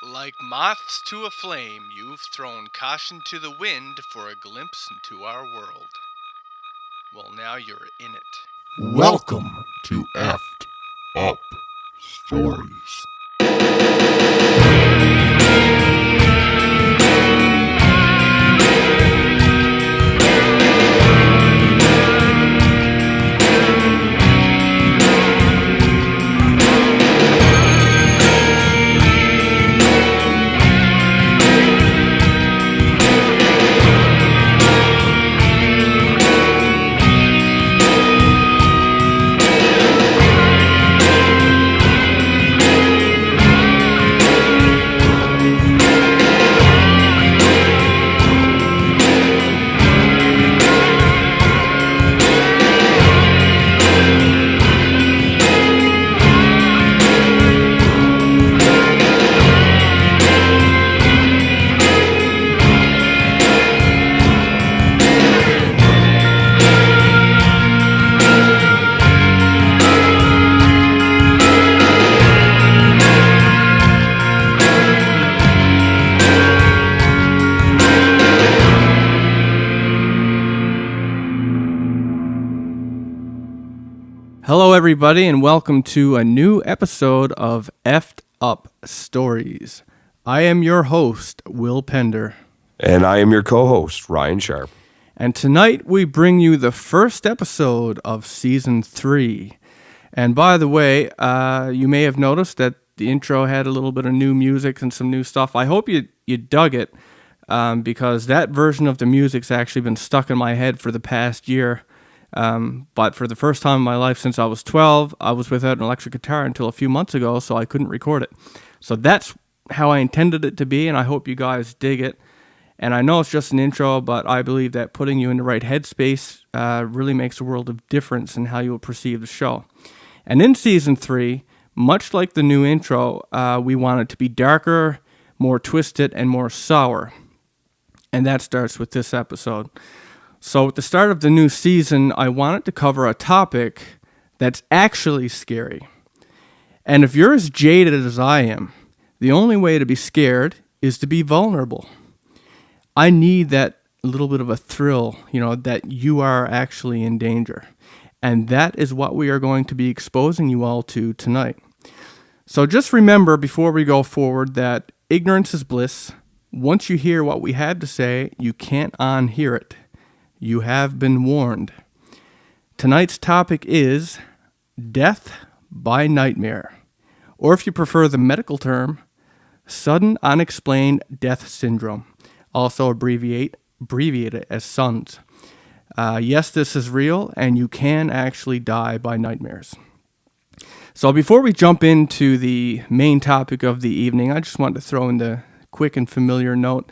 Like moths to a flame, you've thrown caution to the wind for a glimpse into our world. Well, now you're in it. Welcome to Effed Up Stories. Hello, everybody, and welcome to a new episode of Effed Up Stories. I am your host, Will Pender. And I am your co-host, Ryan Sharp. And tonight we bring you the first episode of Season 3. And by the way, you may have noticed that the intro had a little bit of new music and some new stuff. I hope you dug it, because that version of the music's actually been stuck in my head for the past year. But for the first time in my life since I was 12, I was without an electric guitar until a few months ago, so I couldn't record it. So that's how I intended it to be, and I hope you guys dig it. And I know it's just an intro, but I believe that putting you in the right headspace really makes a world of difference in how you will perceive the show. And in Season 3, much like the new intro, we want it to be darker, more twisted, and more sour. And that starts with this episode. So at the start of the new season, I wanted to cover a topic that's actually scary. And if you're as jaded as I am, the only way to be scared is to be vulnerable. I need that little bit of a thrill, that you are actually in danger. And that is what we are going to be exposing you all to tonight. So just remember before we go forward that ignorance is bliss. Once you hear what we have to say, you can't unhear it. You have been warned. Tonight's topic is death by nightmare, or if you prefer the medical term, sudden unexplained death syndrome, also abbreviated as SUNS. Yes, this is real, and you can actually die by nightmares. So before we jump into the main topic of the evening, I just want to throw in the quick and familiar note.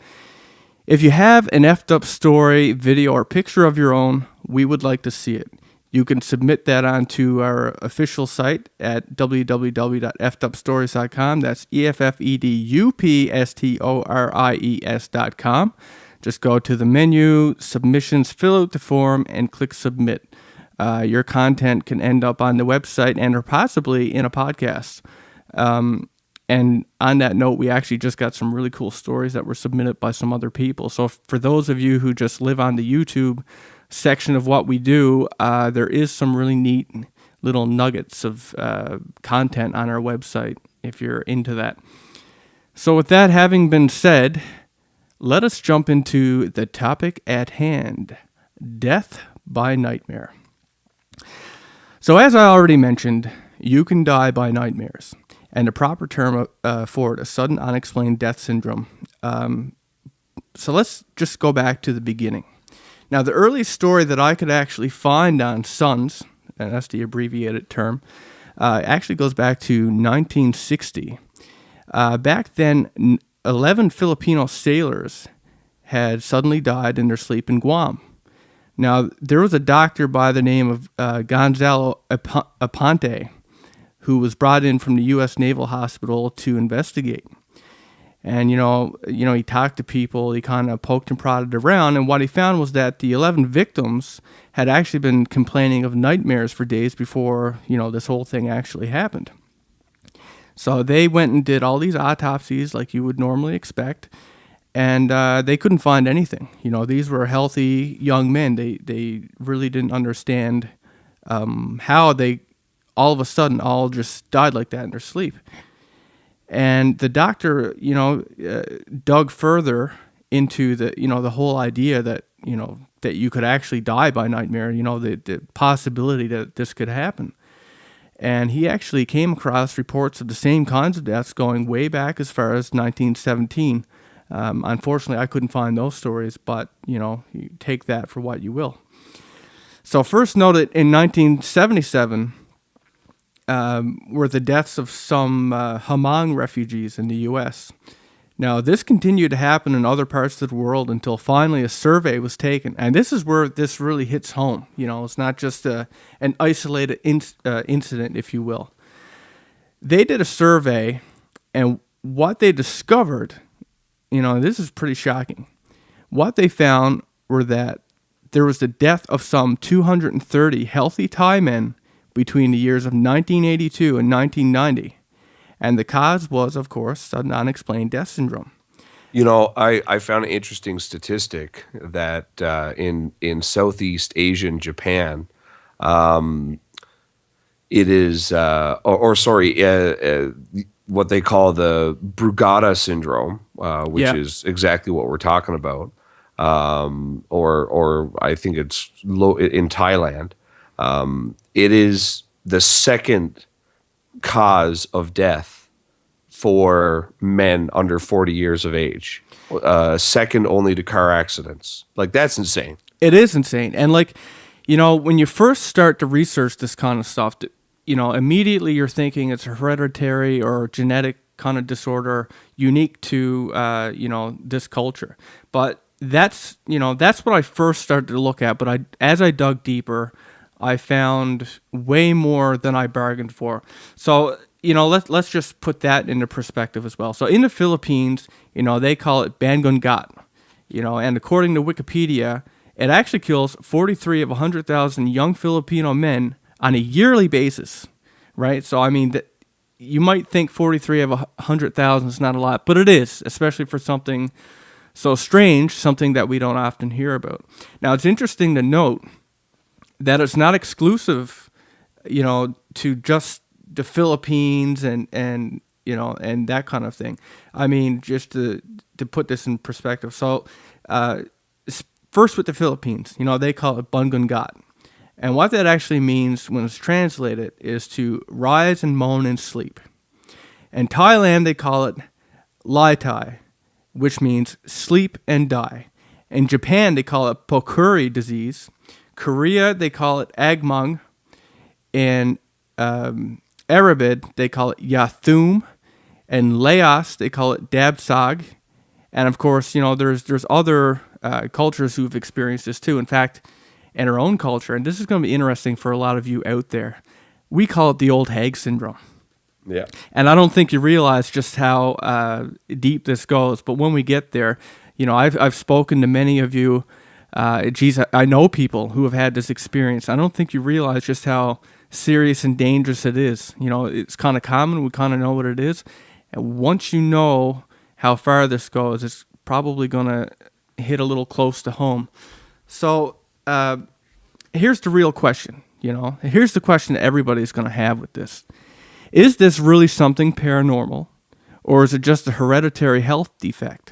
If you have an effed up story, video, or picture of your own, we would like to see it. You can submit that onto our official site at www.effedupstories.com. That's EFFEDUPSTORIES.com. Just go to the menu, submissions, fill out the form, and click submit. Your content can end up on the website and or possibly in a podcast. And on that note, we actually just got some really cool stories that were submitted by some other people. So for those of you who just live on the YouTube section of what we do, there is some really neat little nuggets of content on our website if you're into that. So with that having been said, let us jump into the topic at hand, death by nightmare. So as I already mentioned, you can die by nightmares. And the proper term for it, a sudden unexplained death syndrome. So let's just go back to the beginning. Now, the earliest story that I could actually find on SUNS, and that's the abbreviated term, actually goes back to 1960. Back then, 11 Filipino sailors had suddenly died in their sleep in Guam. Now, there was a doctor by the name of Gonzalo Aponte, who was brought in from the U.S. Naval Hospital to investigate. And, he talked to people, he kind of poked and prodded around, and what he found was that the 11 victims had actually been complaining of nightmares for days before, this whole thing actually happened. So they went and did all these autopsies like you would normally expect, and they couldn't find anything. These were healthy young men. They really didn't understand how they all of a sudden all just died like that in their sleep. And the doctor, dug further into the whole idea that, that you could actually die by nightmare, the possibility that this could happen. And he actually came across reports of the same kinds of deaths going way back as far as 1917. Unfortunately, I couldn't find those stories, but, you take that for what you will. So first noted in 1977 were the deaths of some Hmong refugees in the U.S. Now, this continued to happen in other parts of the world until finally a survey was taken. And this is where this really hits home. It's not just an isolated incident, if you will. They did a survey, and what they discovered, this is pretty shocking. What they found were that there was the death of some 230 healthy Thai men between the years of 1982 and 1990. And the cause was, of course, sudden unexplained death syndrome. I found an interesting statistic that in Southeast Asian Japan, it is, what they call the Brugada syndrome, which is exactly what we're talking about, or I think it's in Thailand. It is the second cause of death for men under 40 years of age, second only to car accidents. Like, that's insane. It is insane. And when you first start to research this kind of stuff, immediately you're thinking it's a hereditary or genetic kind of disorder unique to, this culture. But that's what I first started to look at. But as I dug deeper, I found way more than I bargained for. So, let's just put that into perspective as well. So in the Philippines, they call it Bangungat, and according to Wikipedia, it actually kills 43 of 100,000 young Filipino men on a yearly basis, right? So, you might think 43 of 100,000 is not a lot, but it is, especially for something so strange, something that we don't often hear about. Now, it's interesting to note that it's not exclusive, to just the Philippines and that kind of thing. Just to put this in perspective. So, first with the Philippines, they call it Bangungat. And what that actually means when it's translated is to rise and moan in sleep. In Thailand, they call it Lai Tai, which means sleep and die. In Japan, they call it Pokuri disease. Korea, they call it Agmung. In Arabic, they call it Yathum. In Laos, they call it Dabsag. And of course, there's other cultures who've experienced this too. In fact, in our own culture, and this is going to be interesting for a lot of you out there, we call it the old hag syndrome. Yeah. And I don't think you realize just how deep this goes. But when we get there, I've spoken to many of you. I know people who have had this experience. I don't think you realize just how serious and dangerous it is. It's kind of common. We kind of know what it is. And once you know how far this goes, it's probably going to hit a little close to home. So here's the real question. Here's the question that everybody's going to have with this. Is this really something paranormal, or is it just a hereditary health defect?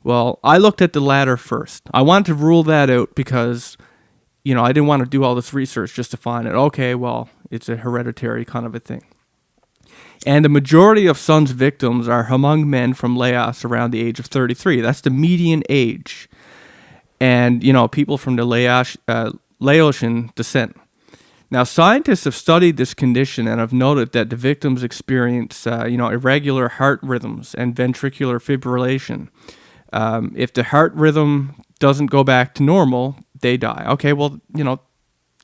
Well, I looked at the latter first. I wanted to rule that out because, I didn't want to do all this research just to find it. Okay, well, it's a hereditary kind of a thing. And the majority of Sun's victims are Hmong men from Laos around the age of 33. That's the median age. And, people from the Laotian descent. Now, scientists have studied this condition and have noted that the victims experience, irregular heart rhythms and ventricular fibrillation. If the heart rhythm doesn't go back to normal, they die. Okay, well,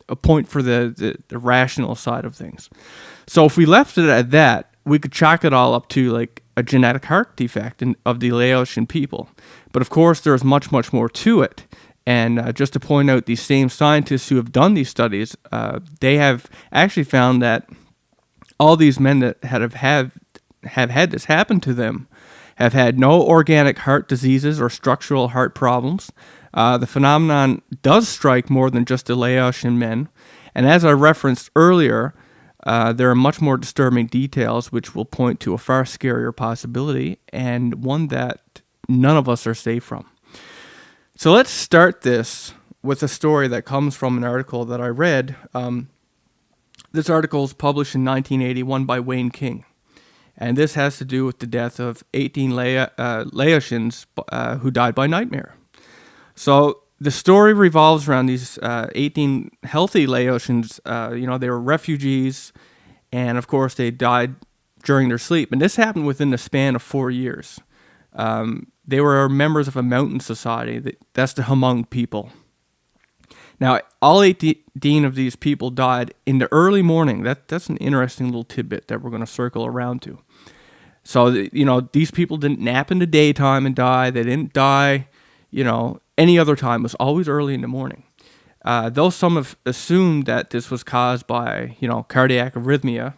a point for the rational side of things. So if we left it at that, we could chalk it all up to like a genetic heart defect of the Laotian people. But of course, there's much, much more to it. And just to point out, these same scientists who have done these studies, they have actually found that all these men that have had have had this happen to them have had no organic heart diseases or structural heart problems. The phenomenon does strike more than just the Laotian men. And as I referenced earlier, there are much more disturbing details which will point to a far scarier possibility, and one that none of us are safe from. So let's start this with a story that comes from an article that I read. This article was published in 1981 by Wayne King. And this has to do with the death of 18 Laotians who died by nightmare. So the story revolves around these 18 healthy Laotians. They were refugees, and of course they died during their sleep. And this happened within the span of 4 years. They were members of a mountain society. That's the Hmong people. Now, all 18 of these people died in the early morning. That's an interesting little tidbit that we're going to circle around to. So, these people didn't nap in the daytime and die. They didn't die, any other time. It was always early in the morning. Though some have assumed that this was caused by, cardiac arrhythmia,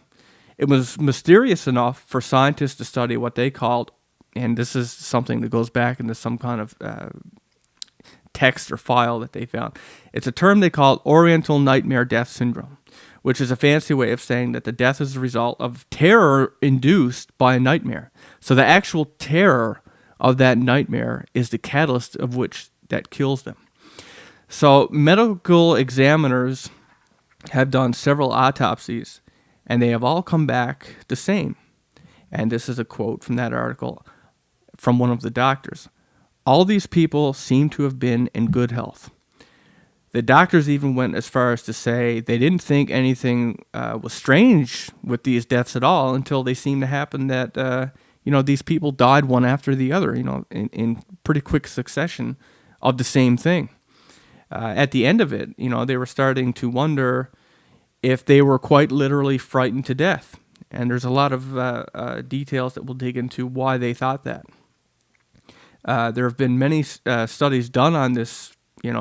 it was mysterious enough for scientists to study what they called, and this is something that goes back into some kind of text or file that they found. It's a term they call Oriental Nightmare Death Syndrome, which is a fancy way of saying that the death is the result of terror induced by a nightmare. So the actual terror of that nightmare is the catalyst of which that kills them. So medical examiners have done several autopsies, and they have all come back the same. And this is a quote from that article from one of the doctors. All these people seem to have been in good health. The doctors even went as far as to say they didn't think anything was strange with these deaths at all until they seemed to happen that, these people died one after the other, in pretty quick succession of the same thing. At the end of it, they were starting to wonder if they were quite literally frightened to death. And there's a lot of details that we'll dig into why they thought that. There have been many studies done on this,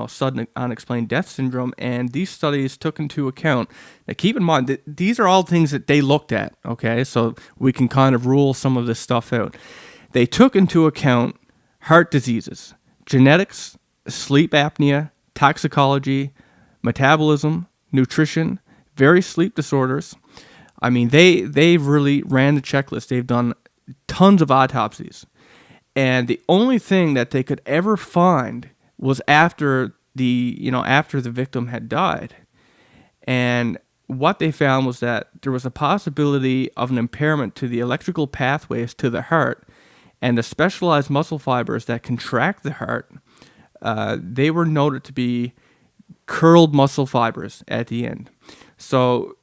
sudden unexplained death syndrome, and these studies took into account. Now, keep in mind that these are all things that they looked at, okay? So we can kind of rule some of this stuff out. They took into account heart diseases, genetics, sleep apnea, toxicology, metabolism, nutrition, various sleep disorders. I mean, they really ran the checklist. They've done tons of autopsies. And the only thing that they could ever find was after the victim had died. And what they found was that there was a possibility of an impairment to the electrical pathways to the heart, and the specialized muscle fibers that contract the heart, they were noted to be curled muscle fibers at the end. So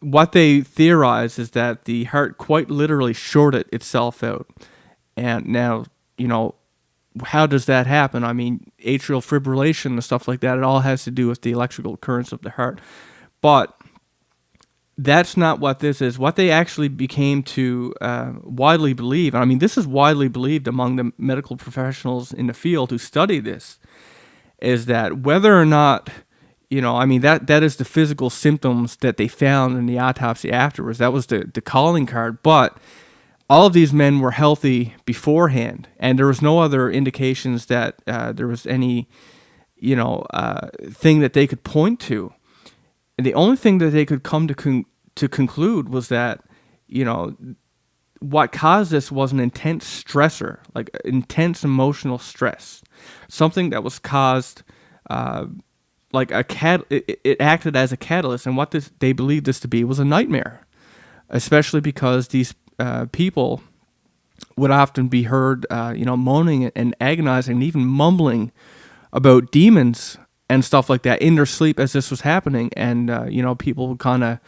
what they theorized is that the heart quite literally shorted itself out. And now, how does that happen? I mean, atrial fibrillation and stuff like that, it all has to do with the electrical currents of the heart. But that's not what this is. What they actually became to widely believe, I mean, this is widely believed among the medical professionals in the field who study this, is that whether or not, that is the physical symptoms that they found in the autopsy afterwards. That was the calling card. But all of these men were healthy beforehand, and there was no other indications that there was any, thing that they could point to. And the only thing that they could come to conclude was that, what caused this was an intense stressor, like intense emotional stress, something that was caused, it acted as a catalyst, and what they believed this to be was a nightmare, especially because these people would often be heard, moaning and agonizing and even mumbling about demons and stuff like that in their sleep as this was happening. And, people would kind of,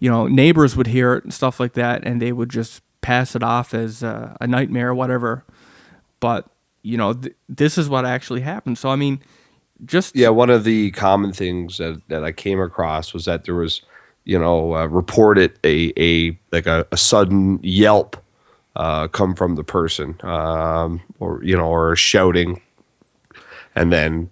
neighbors would hear it and stuff like that, and they would just pass it off as a nightmare or whatever. But, this is what actually happened. So, I mean, one of the common things that I came across was that there was, reported a sudden yelp come from the person, or shouting, and then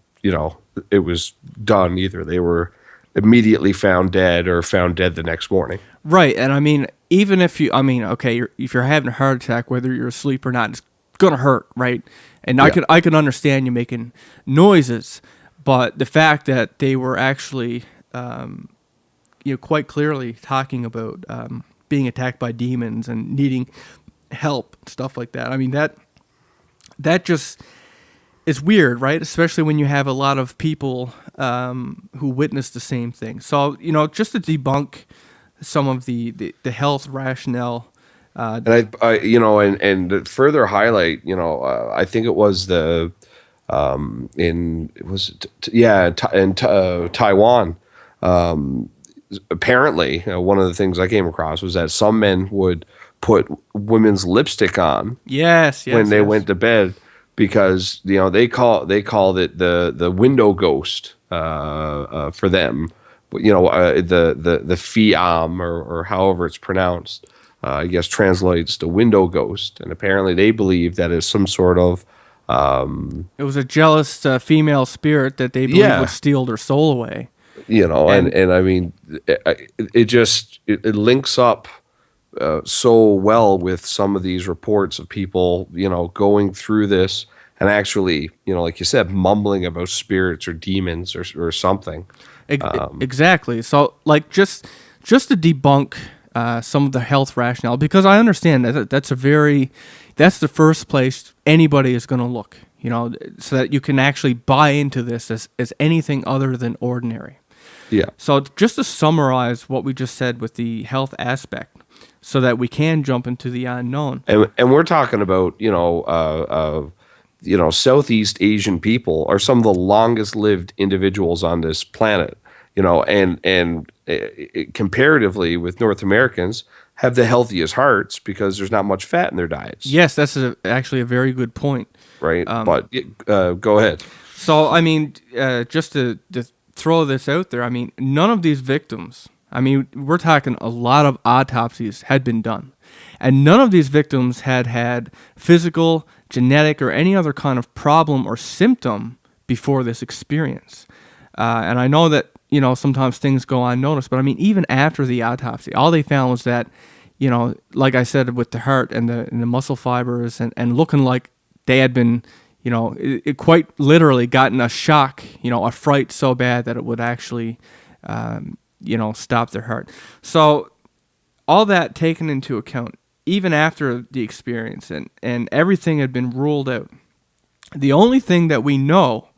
it was done. Either they were immediately found dead or found dead the next morning. Right, and I mean, even if you, I mean, okay, if you're having a heart attack, whether you're asleep or not, it's gonna hurt, right? And Yeah. I could understand you making noises, but the fact that they were actually, quite clearly talking about being attacked by demons and needing help, stuff like that. I mean, that just is weird, right? Especially when you have a lot of people who witness the same thing. So, just to debunk some of the health rationale. And and to further highlight, I think it was in Taiwan. Apparently, one of the things I came across was that some men would put women's lipstick on Yes, when they yes. went to bed because they called it the window ghost for them. But the fiam or however it's pronounced, I guess translates to window ghost, and apparently they believe that is some sort of It was a jealous female spirit that they believe would steal their soul away. and I mean it links up so well with some of these reports of people going through this and actually like you said mumbling about spirits or demons or something. Exactly. So, like, just to debunk some of the health rationale, because I understand that's the first place anybody is going to look, so that you can actually buy into this as anything other than ordinary. Yeah. So, just to summarize what we just said with the health aspect, so that we can jump into the unknown. And we're talking about Southeast Asian people are some of the longest lived individuals on this planet, and comparatively with North Americans have the healthiest hearts because there's not much fat in their diets. Yes, that's actually a very good point. Right. But go ahead. So, I mean, just to throw this out there, I mean, none of these victims, I mean, we're talking a lot of autopsies had been done, and none of these victims had physical, genetic, or any other kind of problem or symptom before this experience. And I know that, sometimes things go unnoticed, but I mean, even after the autopsy, all they found was that, like I said, with the heart and the muscle fibers and looking like they had been, it quite literally gotten a shock, a fright so bad that it would actually, stop their heart. So all that taken into account, even after the experience and everything had been ruled out, the only thing that we know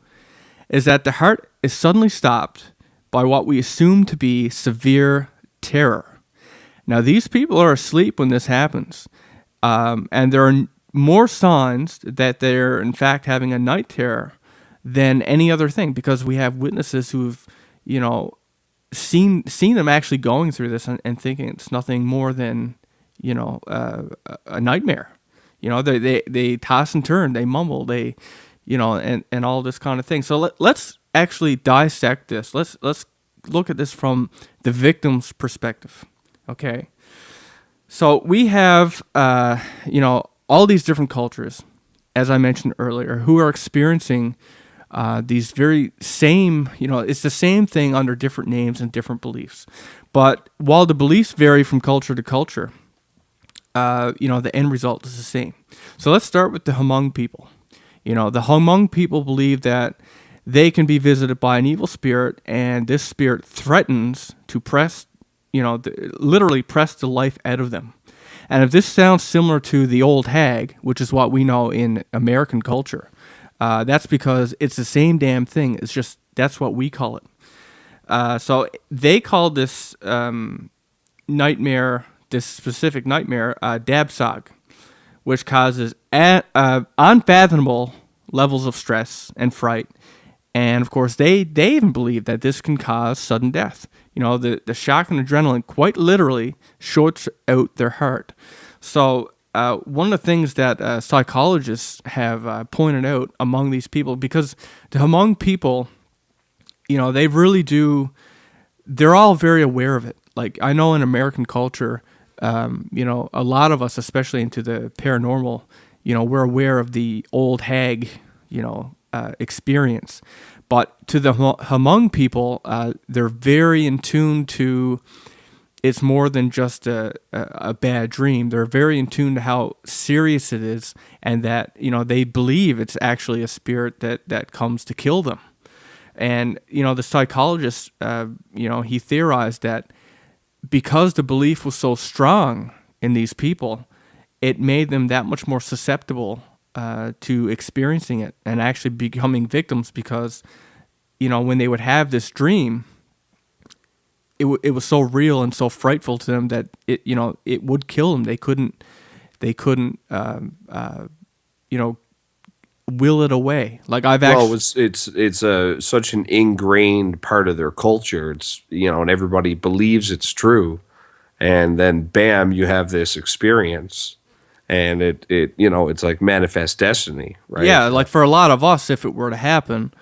is that the heart is suddenly stopped by what we assume to be severe terror. Now, these people are asleep when this happens, and there are more signs that they're, in fact, having a night terror than any other thing, because we have witnesses who've, seen them actually going through this and thinking it's nothing more than, a nightmare. They toss and turn, they mumble, they, and all this kind of thing. So let's actually dissect this. Let's look at this from the victim's perspective. Okay. So we have, all these different cultures, as I mentioned earlier, who are experiencing these very same, it's the same thing under different names and different beliefs. But while the beliefs vary from culture to culture, the end result is the same. So let's start with the Hmong people. The Hmong people believe that they can be visited by an evil spirit, and this spirit threatens to literally press the life out of them. And if this sounds similar to the old hag, which is what we know in American culture, that's because it's the same damn thing. It's just, that's what we call it. So they call this nightmare, this specific nightmare, dabsog, which causes unfathomable levels of stress and fright. And of course, they even believe that this can cause sudden death. The shock and adrenaline quite literally shorts out their heart. So one of the things that psychologists have pointed out among these people, because the Hmong people, they really do, they're all very aware of it. Like, I know in American culture, a lot of us, especially into the paranormal, we're aware of the old hag, experience. But to the Hmong people, they're very in tune to, it's more than just a bad dream. They're very in tune to how serious it is, and that, they believe it's actually a spirit that comes to kill them. And, the psychologist, he theorized that because the belief was so strong in these people, it made them that much more susceptible to experiencing it and actually becoming victims, because, when they would have this dream, it was so real and so frightful to them that it would kill them. They couldn't will it away. Like it's such an ingrained part of their culture. It's and everybody believes it's true, and then bam, you have this experience, and it it's like manifest destiny, right? Yeah, like for a lot of us, if it were to happen,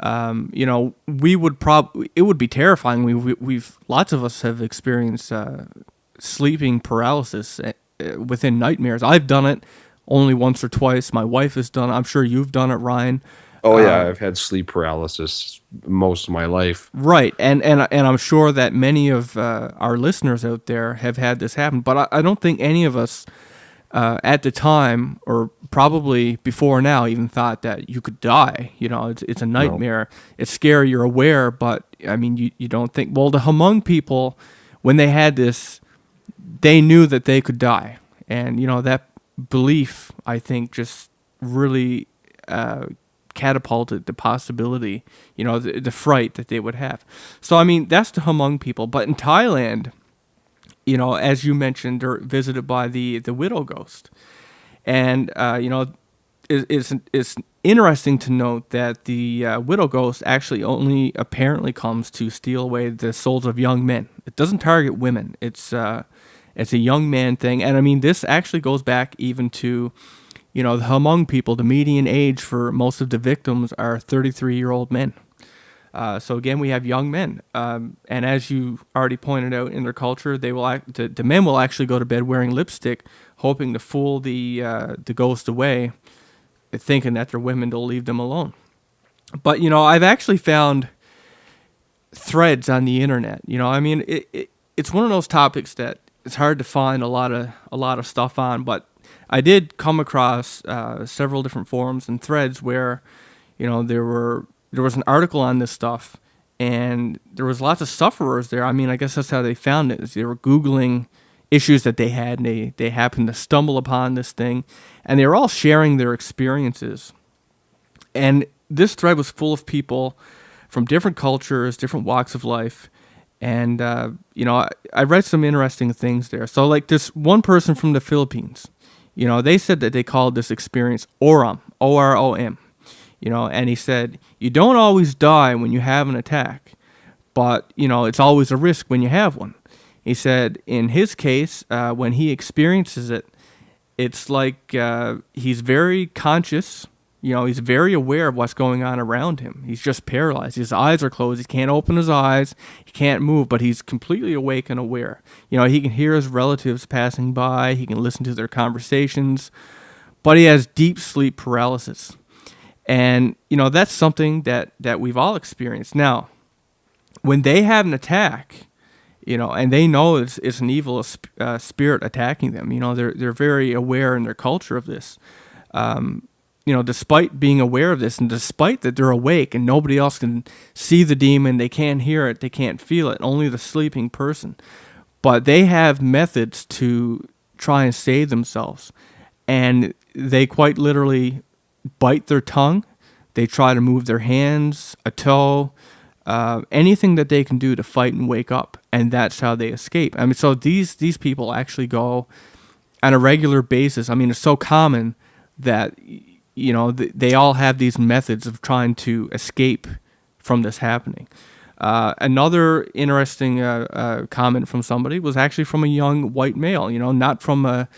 we would it would be terrifying. We've lots of us have experienced sleeping paralysis within nightmares. I've done it only once or twice. My wife has done it. I'm sure you've done it, Ryan. Oh yeah, I've had sleep paralysis most of my life. Right, and I'm sure that many of our listeners out there have had this happen. But I don't think any of us at the time, or probably before now, even thought that you could die. It's a nightmare. No. It's scary. You're aware, but I mean, you don't think. Well, the Hmong people, when they had this, they knew that they could die, and that belief, I think, just really catapulted the possibility, the fright that they would have. So I mean, that's the Hmong people. But in Thailand, as you mentioned, they're visited by the widow ghost. And, it's interesting to note that the widow ghost actually only apparently comes to steal away the souls of young men. It doesn't target women. It's a young man thing. And, I mean, this actually goes back even to, the Hmong people. The median age for most of the victims are 33-year-old men. So again, we have young men, and as you already pointed out, in their culture, the men will actually go to bed wearing lipstick, hoping to fool the ghost away, thinking that their women will leave them alone. But I've actually found threads on the internet. I mean, it's one of those topics that it's hard to find a lot of stuff on. But I did come across several different forums and threads where there was an article on this stuff, and there was lots of sufferers there. I mean, I guess that's how they found it, is they were Googling issues that they had, and they happened to stumble upon this thing, and they were all sharing their experiences. And this thread was full of people from different cultures, different walks of life, and, I read some interesting things there. So, like, this one person from the Philippines, they said that they called this experience Orom, O-R-O-M. And he said, you don't always die when you have an attack, but, it's always a risk when you have one. He said, in his case, when he experiences it, it's like he's very conscious, he's very aware of what's going on around him. He's just paralyzed. His eyes are closed. He can't open his eyes. He can't move, but he's completely awake and aware. He can hear his relatives passing by. He can listen to their conversations, but he has deep sleep paralysis. And, that's something that we've all experienced. Now, when they have an attack, and they know it's an evil spirit attacking them, they're very aware in their culture of this. Despite being aware of this, and despite that they're awake and nobody else can see the demon, they can't hear it, they can't feel it, only the sleeping person. But they have methods to try and save themselves. And they quite literally bite their tongue. They try to move their hands, a toe, anything that they can do to fight and wake up, and that's how they escape. I mean, so these people actually go on a regular basis. I mean, it's so common that they all have these methods of trying to escape from this happening. Another interesting comment from somebody was actually from a young white male. Not from a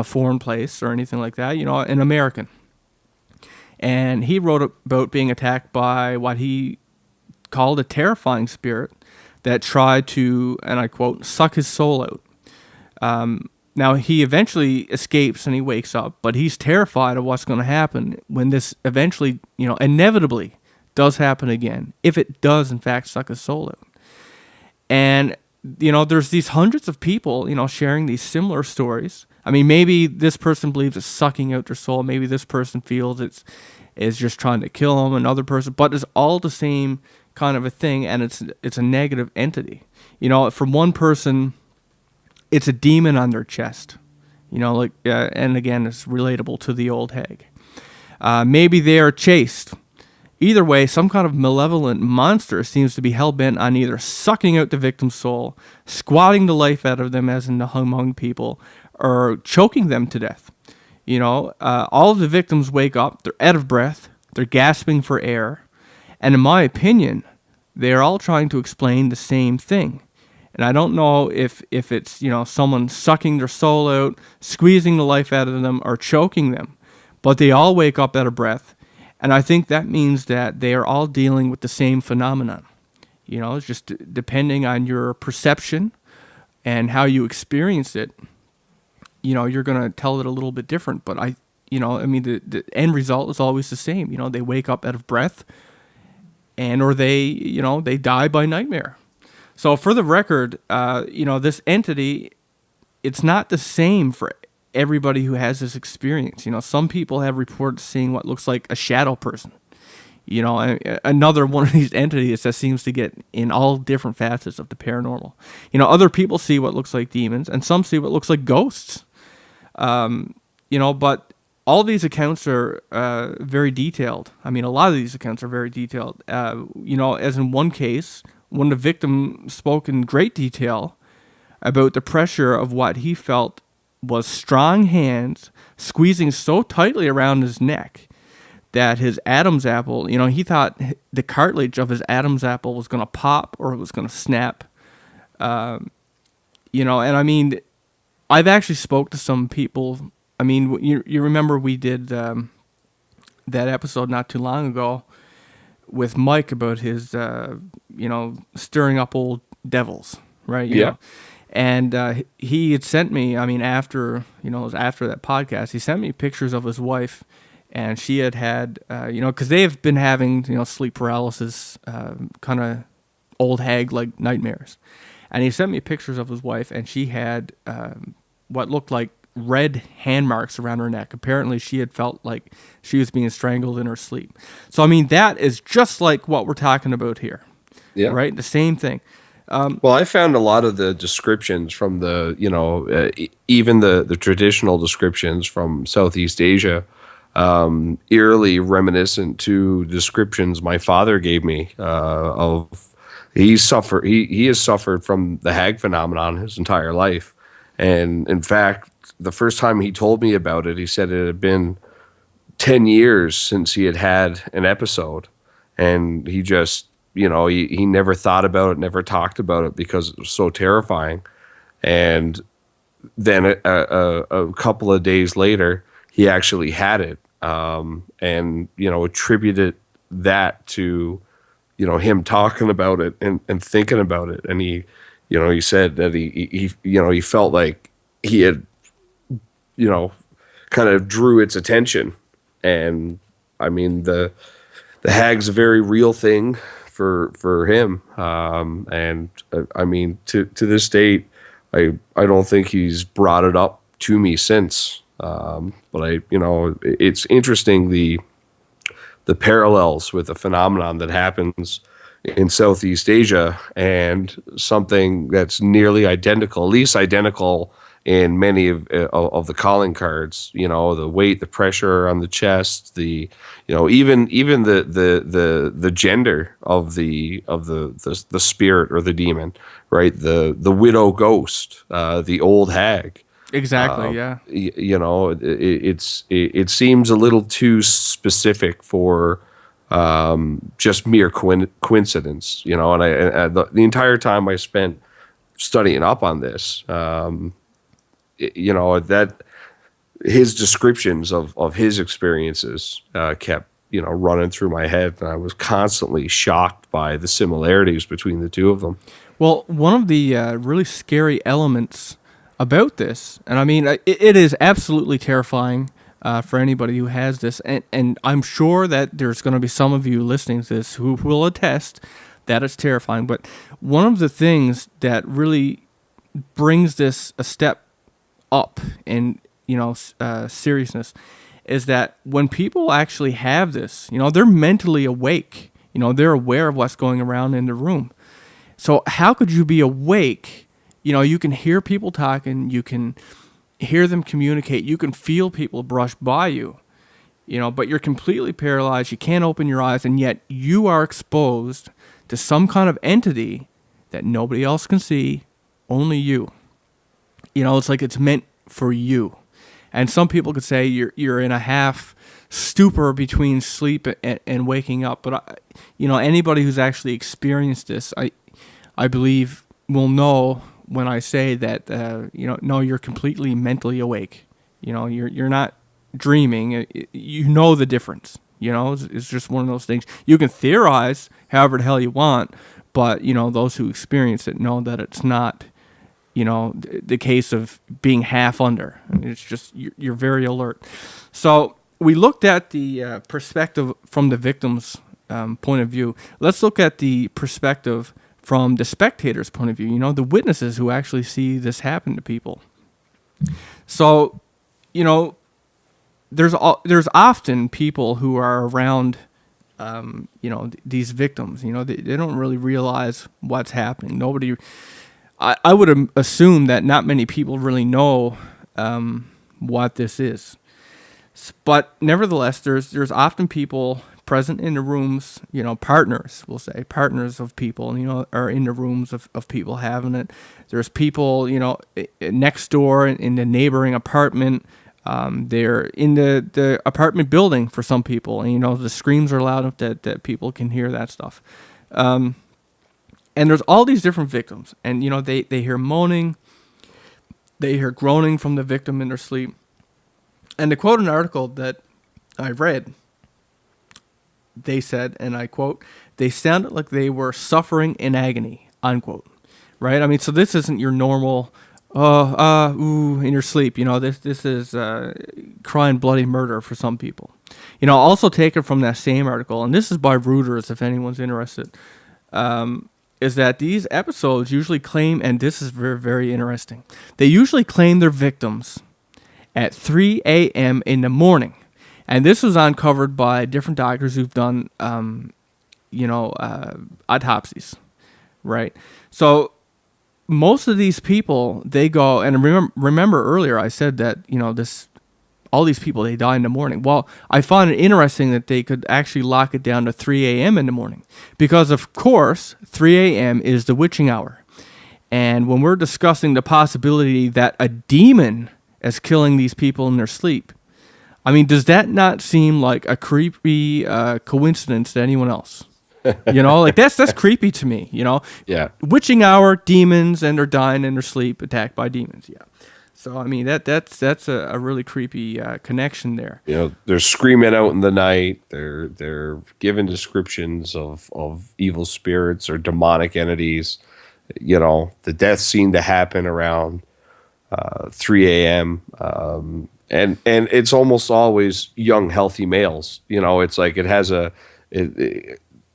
foreign place or anything like that. An American. And he wrote about being attacked by what he called a terrifying spirit that tried to, and I quote, suck his soul out. Now, he eventually escapes and he wakes up, but he's terrified of what's going to happen when this eventually, inevitably does happen again, if it does, in fact, suck his soul out. And there's these hundreds of people, sharing these similar stories. I mean, maybe this person believes it's sucking out their soul. Maybe this person feels it's just trying to kill them. Another person, but it's all the same kind of a thing, and it's a negative entity. From one person, it's a demon on their chest. And again, it's relatable to the old hag. Maybe they are chased. Either way, some kind of malevolent monster seems to be hell-bent on either sucking out the victim's soul, squatting the life out of them as in the Hmong people, or choking them to death. All of the victims wake up, they're out of breath, they're gasping for air, and in my opinion, they are all trying to explain the same thing. And I don't know if it's, someone sucking their soul out, squeezing the life out of them, or choking them, but they all wake up out of breath. And I think that means that they are all dealing with the same phenomenon. It's just depending on your perception and how you experience it, you're going to tell it a little bit different. But the end result is always the same. They wake up out of breath or they die by nightmare. So for the record, this entity, it's not the same for everybody who has this experience. Some people have reported seeing what looks like a shadow person. Another one of these entities that seems to get in all different facets of the paranormal. Other people see what looks like demons, and some see what looks like ghosts. But all these accounts are very detailed. I mean, a lot of these accounts are very detailed. As in one case, when the victim spoke in great detail about the pressure of what he felt was strong hands squeezing so tightly around his neck that his Adam's apple, he thought the cartilage of his Adam's apple was going to pop or it was going to snap. And I mean, I've actually spoke to some people. I mean, you remember we did that episode not too long ago with Mike about his, stirring up old devils, right? You know? And he had sent me, I mean, after that podcast, he sent me pictures of his wife, and she had, because they have been having, sleep paralysis, kind of old hag-like nightmares. And he sent me pictures of his wife, and she had what looked like red hand marks around her neck. Apparently, she had felt like she was being strangled in her sleep. So, I mean, that is just like what we're talking about here. Yeah. Right? The same thing. Well, I found a lot of the descriptions from the, even the traditional descriptions from Southeast Asia, eerily reminiscent to descriptions my father gave me of he has suffered from the hag phenomenon his entire life. And in fact, the first time he told me about it, he said it had been 10 years since he had an episode, and he just, he never thought about it, never talked about it because it was so terrifying. And then a couple of days later, he actually had it, and, attributed that to, him talking about it and thinking about it. And he said that he felt like he had, kind of drew its attention. And I mean, the hag's a very real thing for him. And I mean, to this date, I don't think he's brought it up to me since. But it's interesting the parallels with the phenomenon that happens in Southeast Asia and something that's nearly identical, at least identical in many of the calling cards. The weight, the pressure on the chest, the even the gender of the spirit or the demon, right? The widow ghost, the old hag. Exactly. Yeah. It seems a little too specific for just mere coincidence. And the entire time I spent studying up on this, that his descriptions of his experiences kept running through my head, and I was constantly shocked by the similarities between the two of them. Well, one of the really scary elements about this, and I mean, it is absolutely terrifying for anybody who has this, and I'm sure that there's going to be some of you listening to this who will attest That is terrifying. But one of the things that really brings this a step up in, seriousness is that when people actually have this, they're mentally awake. They're aware of what's going around in the room. So how could you be awake? You can hear people talking, you can hear them communicate, you can feel people brush by you, but you're completely paralyzed, you can't open your eyes, and yet you are exposed to some kind of entity that nobody else can see, only you. It's like it's meant for you. And some people could say you're in a half stupor between sleep and waking up. But anybody who's actually experienced this, I believe will know when I say that no, you're completely mentally awake. You're not dreaming. You know the difference. It's just one of those things. You can theorize however the hell you want, but those who experience it know that it's not the case of being half under. It's just you're very alert. So we looked at the perspective from the victim's point of view. Let's look at the perspective from the spectator's point of view, the witnesses who actually see this happen to people. So, there's often people who are around, these victims. They don't really realize what's happening. I would assume that not many people really know what this is. But nevertheless, there's often people present in the rooms, partners, we'll say, partners of people, are in the rooms of people having it. There's people, next door in the neighboring apartment. They're in the apartment building for some people. And, the screams are loud enough that people can hear that stuff. And there's all these different victims. And, they hear moaning. They hear groaning from the victim in their sleep. And to quote an article that I read, they said, and I quote, "They sounded like they were suffering in agony," unquote. Right? I mean, so this isn't your normal, in your sleep. This is crying bloody murder for some people. Also taken from that same article, and this is by Reuters, if anyone's interested, is that these episodes usually claim, and this is very, very interesting, they usually claim their victims at 3 a.m. in the morning. And this was uncovered by different doctors who've done, autopsies, right? So most of these people, they go, and remember earlier I said that, all these people, they die in the morning. Well, I find it interesting that they could actually lock it down to 3 a.m. in the morning. Because, of course, 3 a.m. is the witching hour. And when we're discussing the possibility that a demon is killing these people in their sleep, I mean, does that not seem like a creepy coincidence to anyone else? That's creepy to me, Yeah. Witching hour, demons, and they're dying in their sleep, attacked by demons, yeah. So, I mean, that's a really creepy connection there. They're screaming out in the night. They're giving descriptions of evil spirits or demonic entities. The deaths seem to happen around 3 a.m., and it's almost always young, healthy males. It's like it has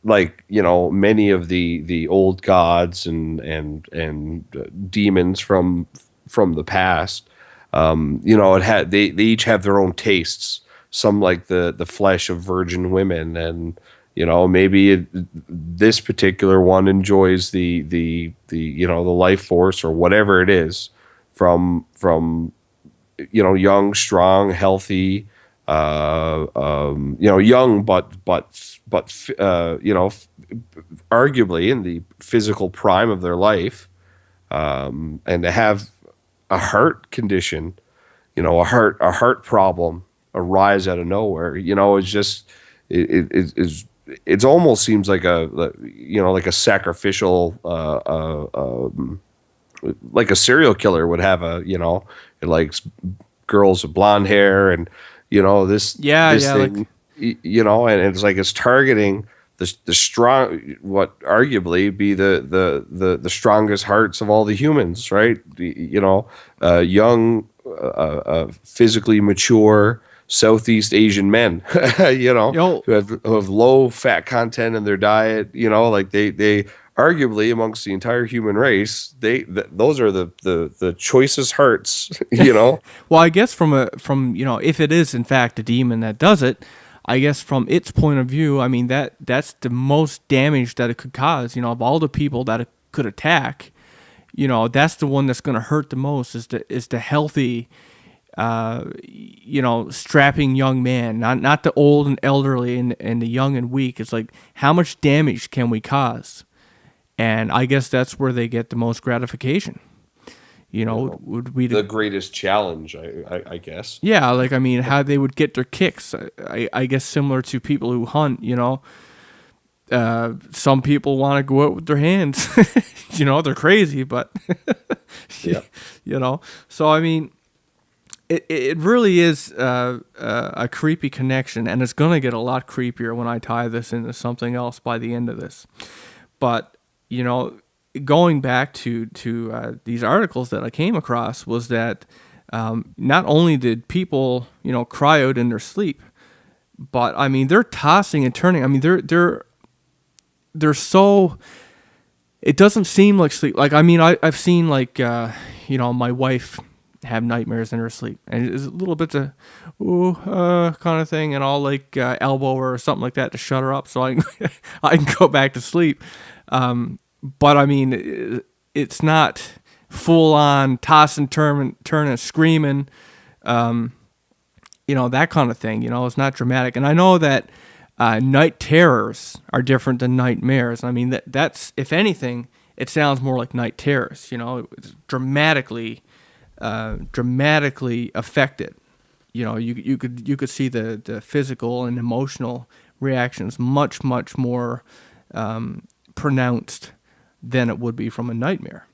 many of the old gods and demons from the past. They each have their own tastes. Some like the flesh of virgin women, and maybe this particular one enjoys the life force or whatever it is from young, strong, healthy, young, but arguably in the physical prime of their life, and to have a heart condition, a heart problem arise out of nowhere. It's just it almost seems like a sacrificial, like a serial killer would have it likes girls with blonde hair and this thing, and it's like it's targeting the strong, what arguably be the strongest hearts of all the humans, right? Young, physically mature, Southeast Asian men, Yo, who have low fat content in their diet, like they arguably amongst the entire human race, those are the choicest hearts, well, I guess from if it is in fact a demon that does it, I guess from its point of view, I mean that's the most damage that it could cause. Of all the people that it could attack, that's the one that's going to hurt the most. Is the healthy, strapping young man, not the old and elderly and the young and weak. It's like, how much damage can we cause? And I guess that's where they get the most gratification. Would be the greatest challenge, I guess. Yeah, like, I mean, how they would get their kicks. I guess similar to people who hunt, some people want to go out with their hands. They're crazy, but, Yeah. So, I mean, it really is a creepy connection, and it's going to get a lot creepier when I tie this into something else by the end of this. But, going back to these articles that I came across was that not only did people, cry out in their sleep, but I mean they're tossing and turning. I mean they're so. It doesn't seem like sleep. Like, I mean, I've seen like my wife have nightmares in her sleep, and it's a little bit of kind of thing, and I'll like elbow her or something like that to shut her up so I can I can go back to sleep. But I mean, it's not full on toss and turn and screaming, that kind of thing. It's not dramatic. And I know that night terrors are different than nightmares. I mean, that's, if anything, it sounds more like night terrors. It's dramatically affected. You could see the physical and emotional reactions much more pronounced than it would be from a nightmare.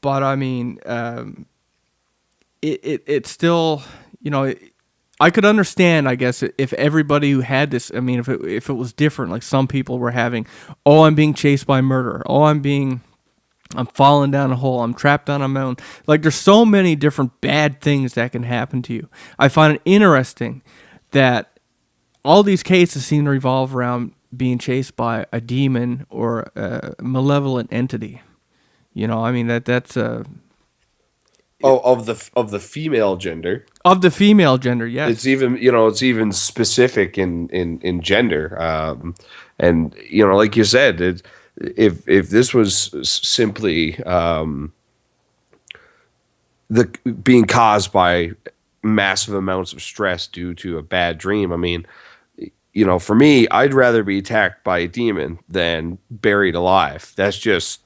But I mean, it's still, I could understand, I guess, if everybody who had this, I mean, if it was different, like some people were having, I'm being chased by murder, I'm falling down a hole, I'm trapped on a mountain. Like, there's so many different bad things that can happen to you. I find it interesting that all these cases seem to revolve around being chased by a demon or a malevolent entity. I mean that's of the female gender. Of the female gender, yes. It's even specific in gender. And like you said, if this was simply being caused by massive amounts of stress due to a bad dream, I mean, for me, I'd rather be attacked by a demon than buried alive. That's just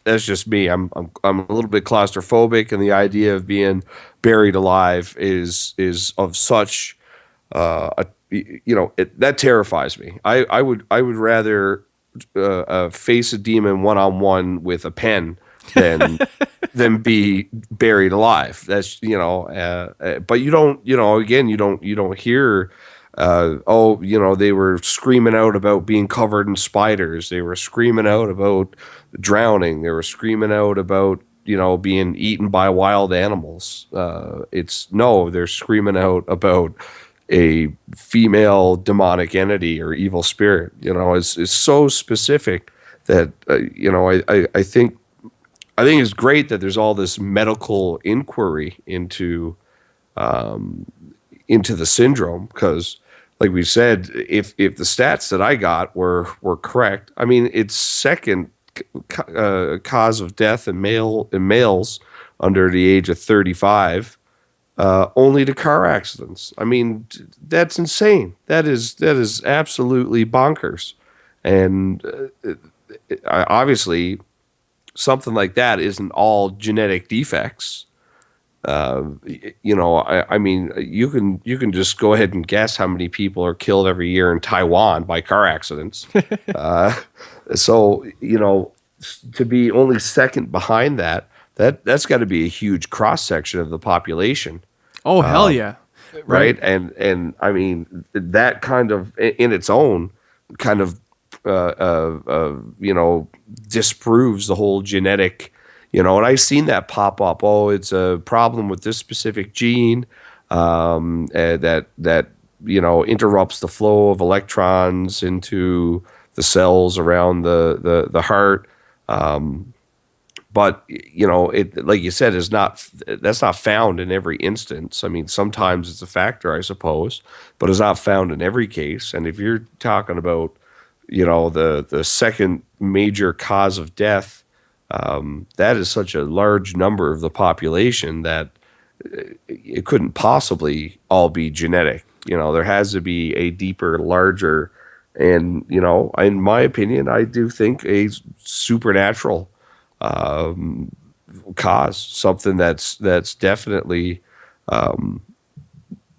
me. I'm a little bit claustrophobic, and the idea of being buried alive is of such that terrifies me. I would rather face a demon one-on-one with a pen than be buried alive. That's but you don't hear. They were screaming out about being covered in spiders. They were screaming out about drowning. They were screaming out about, being eaten by wild animals. They're screaming out about a female demonic entity or evil spirit. It's so specific that, I think it's great that there's all this medical inquiry into the syndrome, because like we said, if the stats that I got were correct, I mean, it's second cause of death in males under the age of 35, only to car accidents. I mean, that's insane. That is absolutely bonkers. And obviously, something like that isn't all genetic defects. I mean, you can just go ahead and guess how many people are killed every year in Taiwan by car accidents. So, to be only second behind that's got to be a huge cross section of the population. Oh, hell yeah. Right. And I mean, that kind of in its own kind of, disproves the whole genetic. And I've seen that pop up. Oh, it's a problem with this specific gene that interrupts the flow of electrons into the cells around the heart. But it, like you said, that's not found in every instance. I mean, sometimes it's a factor, I suppose, but it's not found in every case. And if you're talking about, the second major cause of death, that is such a large number of the population that it couldn't possibly all be genetic. There has to be a deeper, larger, and in my opinion, I do think a supernatural cause, something that's definitely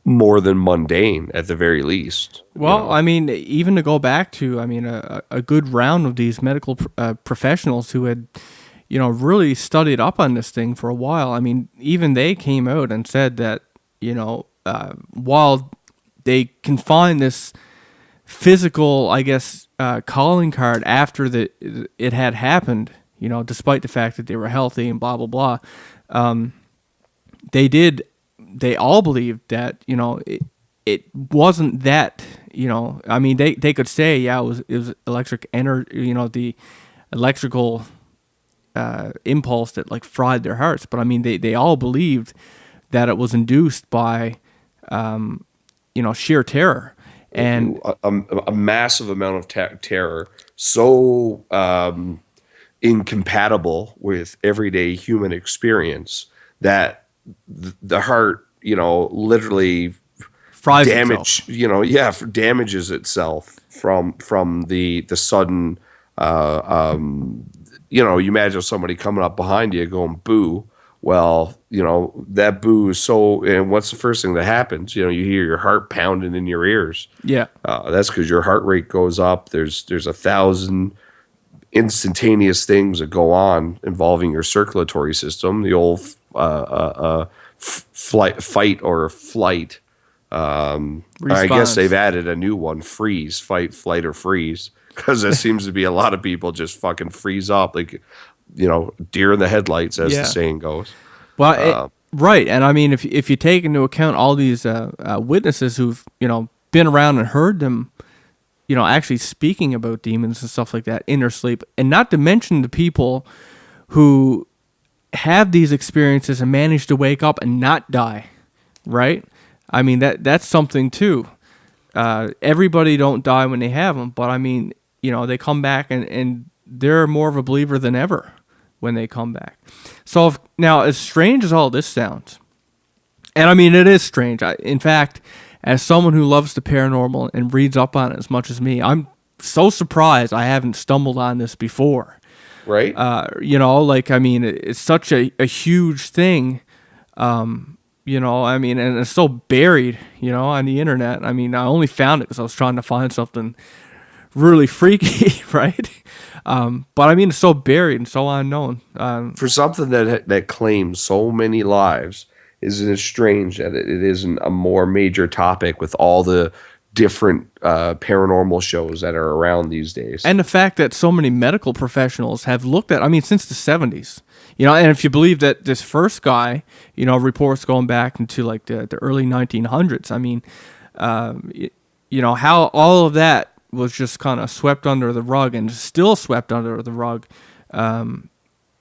more than mundane at the very least. Well, I mean, even to go back to, a good round of these medical professionals who had, really studied up on this thing for a while. I mean, even they came out and said that, while they can find this physical, I guess, calling card after it had happened, despite the fact that they were healthy and blah, blah, blah, they all believed that, it wasn't that, they could say, yeah, it was electric energy, the electrical impulse that like fried their hearts. But I mean, they all believed that it was induced by, sheer terror. And a massive amount of terror, so incompatible with everyday human experience that the heart, literally fries damages itself from the sudden, you imagine somebody coming up behind you going boo. Well, that boo is and what's the first thing that happens? You hear your heart pounding in your ears. Yeah. That's because your heart rate goes up. There's 1,000 instantaneous things that go on involving your circulatory system. The old fight or flight. I guess they've added a new one: freeze, fight, flight, or freeze, because there seems to be a lot of people just fucking freeze up, like deer in the headlights, as the saying goes. Well, right, and I mean, if you take into account all these witnesses who've been around and heard them, actually speaking about demons and stuff like that in their sleep, and not to mention the people who have these experiences and manage to wake up and not die, right? I mean, that's something too. Everybody don't die when they have them, but I mean, they come back and they're more of a believer than ever when they come back. So now, as strange as all this sounds, and I mean, it is strange. In fact, as someone who loves the paranormal and reads up on it as much as me, I'm so surprised I haven't stumbled on this before. Right. I mean, it's such a huge thing. And it's so buried, on the internet. I mean, I only found it because I was trying to find something really freaky, right? But I mean, it's so buried and so unknown. For something that claims so many lives, isn't it strange that it isn't a more major topic with all the different paranormal shows that are around these days? And the fact that so many medical professionals have looked at, since the 70s, and if you believe that this first guy, reports going back into like the early 1900s, I mean, how all of that was just kind of swept under the rug and still swept under the rug, I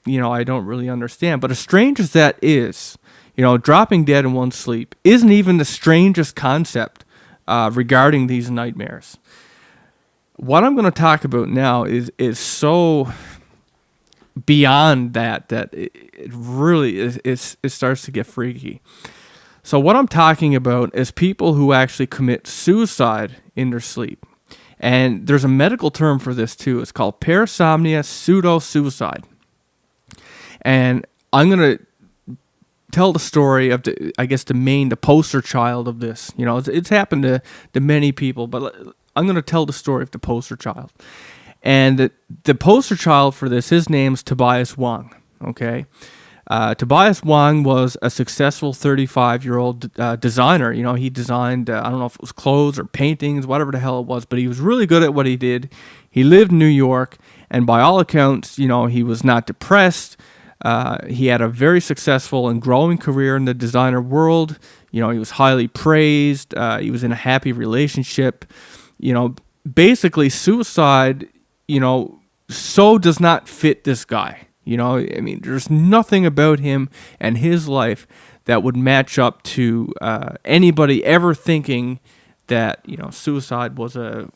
don't really understand. But as strange as that is, dropping dead in one's sleep isn't even the strangest concept regarding these nightmares. What I'm going to talk about now is so beyond that it really is. It starts to get freaky. So what I'm talking about is people who actually commit suicide in their sleep. And there's a medical term for this too. It's called parasomnia pseudo-suicide. And I'm going to tell the story of the poster child of this. It's happened to many people, but I'm going to tell the story of the poster child. And the poster child for this, his name's Tobias Wang, okay? Tobias Wang was a successful 35-year-old designer. He designed, I don't know if it was clothes or paintings, whatever the hell it was, but he was really good at what he did. He lived in New York, and by all accounts, he was not depressed. He had a very successful and growing career in the designer world. You know, he was highly praised. He was in a happy relationship. You know, basically suicide, you know, so does not fit this guy. You know, I mean, there's nothing about him and his life that would match up to anybody ever thinking that, you know, suicide was a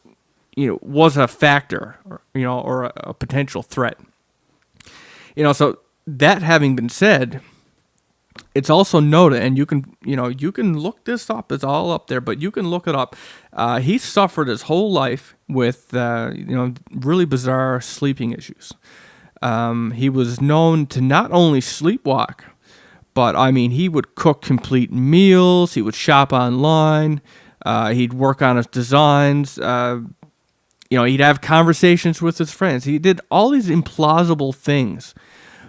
factor, or, you know, or a potential threat. You know, so that having been said, it's also noted, and you can look this up. It's all up there, but you can look it up. He suffered his whole life with really bizarre sleeping issues. He was known to not only sleepwalk, but I mean, he would cook complete meals. He would shop online. He'd work on his designs. He'd have conversations with his friends. He did all these implausible things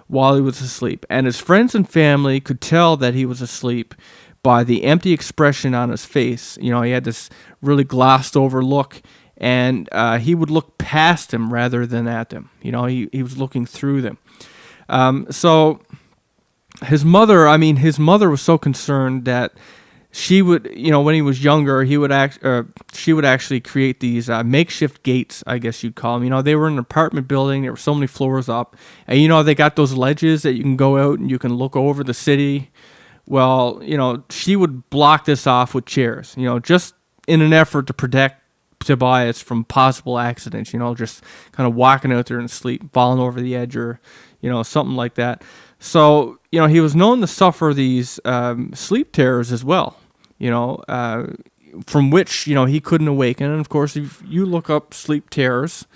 while he was asleep. And his friends and family could tell that he was asleep by the empty expression on his face. You know, he had this really glossed over look, and he would look past them rather than at them. You know, he was looking through them. So his mother was so concerned that she would, you know, when he was younger, she would actually create these makeshift gates, I guess you'd call them. You know, they were in an apartment building. There were so many floors up. And, you know, they got those ledges that you can go out and you can look over the city. Well, you know, she would block this off with chairs, you know, just in an effort to protect Tobias from possible accidents, you know, just kind of walking out there in sleep, falling over the edge or, you know, something like that. So, you know, he was known to suffer these sleep terrors as well, you know, from which, you know, he couldn't awaken. And of course, if you look up sleep terrors,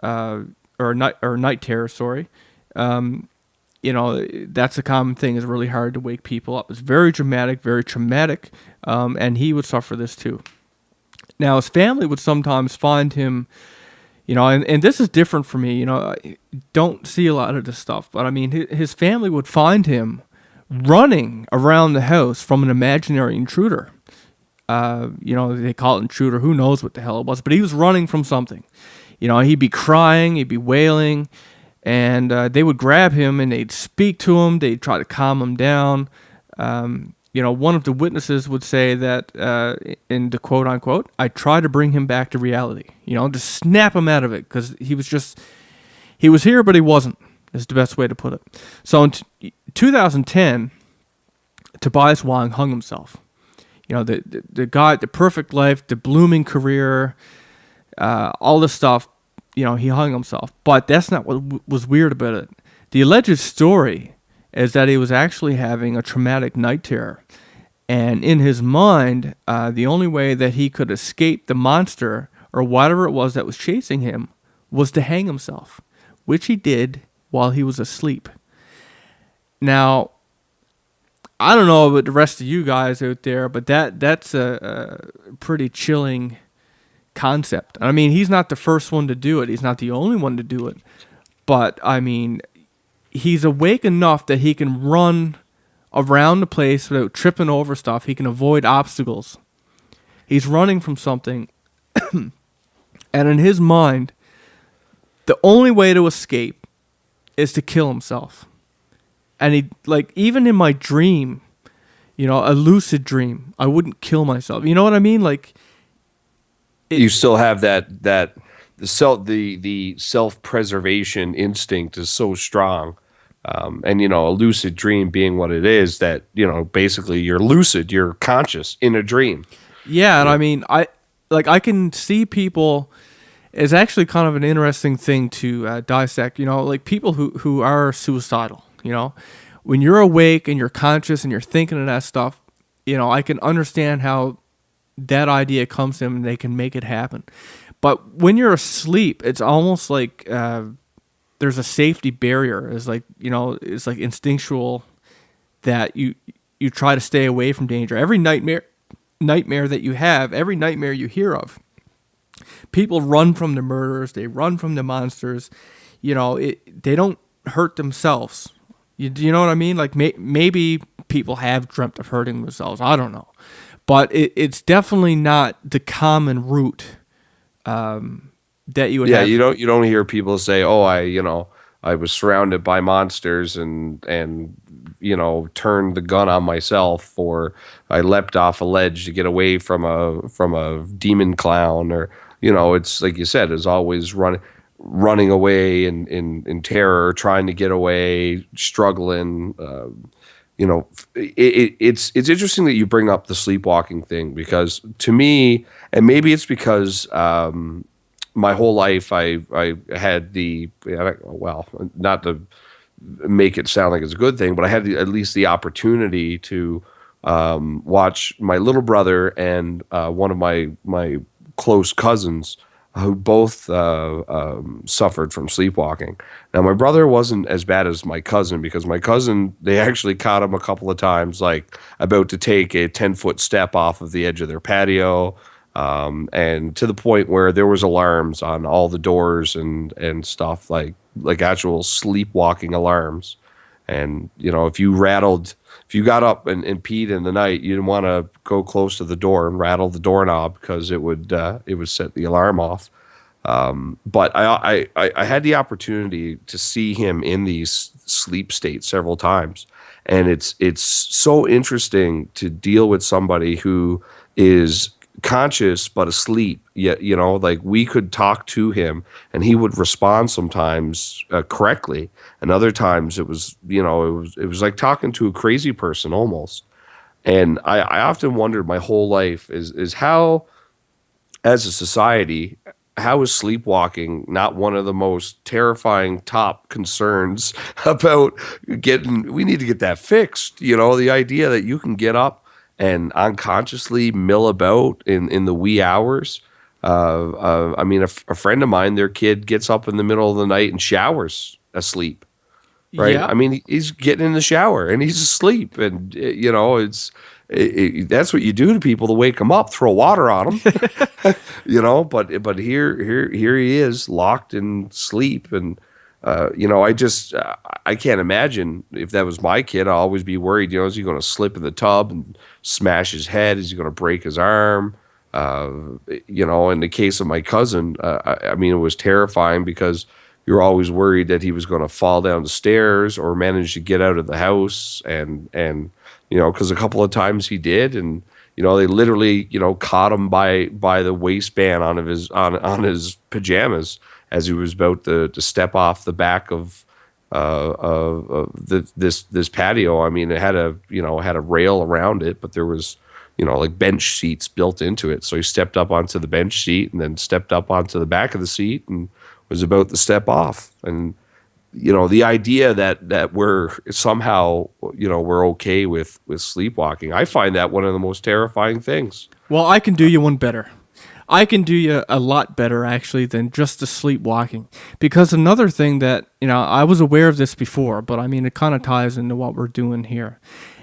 or night terrors, sorry, you know, that's a common thing. It's really hard to wake people up. It's very dramatic, very traumatic, and he would suffer this too. Now, his family would sometimes find him, you know, and this is different for me, you know, I don't see a lot of this stuff, but I mean, his family would find him running around the house from an imaginary intruder. You know, they call it intruder, who knows what the hell it was, but he was running from something. You know, he'd be crying, he'd be wailing, and they would grab him and they'd speak to him, they'd try to calm him down. You know, one of the witnesses would say that, in the quote unquote, I try to bring him back to reality, you know, to snap him out of it, because he was here, but he wasn't, is the best way to put it. So in 2010, Tobias Wong hung himself. You know, the guy, the perfect life, the blooming career, all this stuff, you know, he hung himself. But that's not what was weird about it. The alleged story is that he was actually having a traumatic night terror. And in his mind, the only way that he could escape the monster or whatever it was that was chasing him was to hang himself, which he did while he was asleep. Now, I don't know about the rest of you guys out there, but that's a pretty chilling concept. I mean, he's not the first one to do it. He's not the only one to do it. But, I mean, he's awake enough that he can run around the place without tripping over stuff. He can avoid obstacles. He's running from something. And in his mind, the only way to escape is to kill himself. And he, like, even in my dream, you know, a lucid dream, I wouldn't kill myself. You know what I mean? Like, you still have the self-preservation instinct is so strong. And, you know, a lucid dream being what it is, that, you know, basically you're lucid, you're conscious in a dream. Yeah. And I mean, I can see people, it's actually kind of an interesting thing to dissect, you know, like people who are suicidal, you know, when you're awake and you're conscious and you're thinking of that stuff, you know, I can understand how that idea comes to them and they can make it happen. But when you're asleep, it's almost like, there's a safety barrier. It's like, you know, it's like instinctual that you try to stay away from danger. Every nightmare that you have, every nightmare you hear of, people run from the murderers, they run from the monsters. You know, they don't hurt themselves. Do you know what I mean? Like maybe people have dreamt of hurting themselves. I don't know, but it's definitely not the common route. That you would have. You don't hear people say, "Oh, I I was surrounded by monsters and turned the gun on myself, or I leapt off a ledge to get away from a demon clown, or it's like you said, is always running away in terror, trying to get away, struggling. It's interesting that you bring up the sleepwalking thing, because to me, and maybe it's because my whole life I had not to make it sound like it's a good thing, but I had at least the opportunity to watch my little brother and one of my close cousins who both suffered from sleepwalking. Now, my brother wasn't as bad as my cousin, because my cousin, they actually caught him a couple of times, like about to take a 10-foot step off of the edge of their patio, and to the point where there was alarms on all the doors and stuff, like actual sleepwalking alarms. And if you got up and peed in the night, you didn't want to go close to the door and rattle the doorknob, because it would set the alarm off. But I had the opportunity to see him in these sleep states several times, and it's so interesting to deal with somebody who is conscious but asleep. Yet like, we could talk to him and he would respond sometimes correctly, and other times it was like talking to a crazy person almost. And I often wondered my whole life is how, as a society, how is sleepwalking not one of the most terrifying top concerns about we need to get that fixed. The idea that you can get up and unconsciously mill about in the wee hours. I mean, a friend of mine, their kid gets up in the middle of the night and showers asleep. Right. Yeah. I mean, he's getting in the shower and he's asleep, and that's what you do to people to wake them up. Throw water on them, But here he is, locked in sleep, and I can't imagine if that was my kid. I'll always be worried. Is he going to slip in the tub and smash his head? Is he going to break his arm? In the case of my cousin, I mean, it was terrifying, because you're always worried that he was going to fall down the stairs or manage to get out of the house, and because a couple of times he did, and they literally caught him by the waistband on his pajamas as he was about to step off the back of this patio. I mean, it had a rail around it, but there was like bench seats built into it. So he stepped up onto the bench seat and then stepped up onto the back of the seat and was about to step off. And the idea that we're somehow we're okay with sleepwalking, I find that one of the most terrifying things. Well, I can do you one better. I can do you a lot better, actually, than just the sleepwalking. Because another thing that, I was aware of this before, but I mean, it kind of ties into what we're doing here.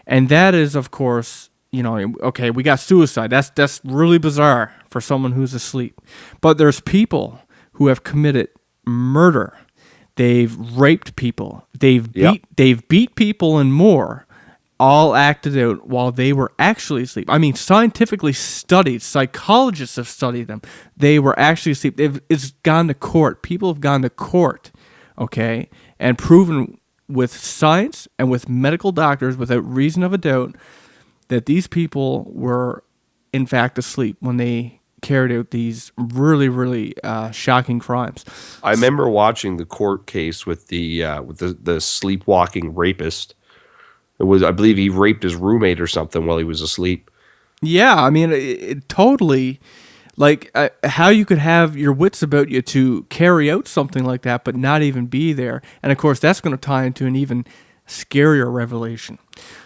And that is, of course, okay, we got suicide. That's really bizarre for someone who's asleep. But there's people who have committed murder. They've raped people. They've beat people and more, all acted out while they were actually asleep. I mean, scientifically studied. Psychologists have studied them. They were actually asleep. It's gone to court. People have gone to court, okay, and proven with science and with medical doctors without reason of a doubt that these people were, in fact, asleep when they carried out these really, really shocking crimes. I remember watching the court case with the sleepwalking rapist. It was, I believe, he raped his roommate or something while he was asleep. Yeah, I mean, it totally, like, how you could have your wits about you to carry out something like that, but not even be there. And of course, that's going to tie into an even scarier revelation.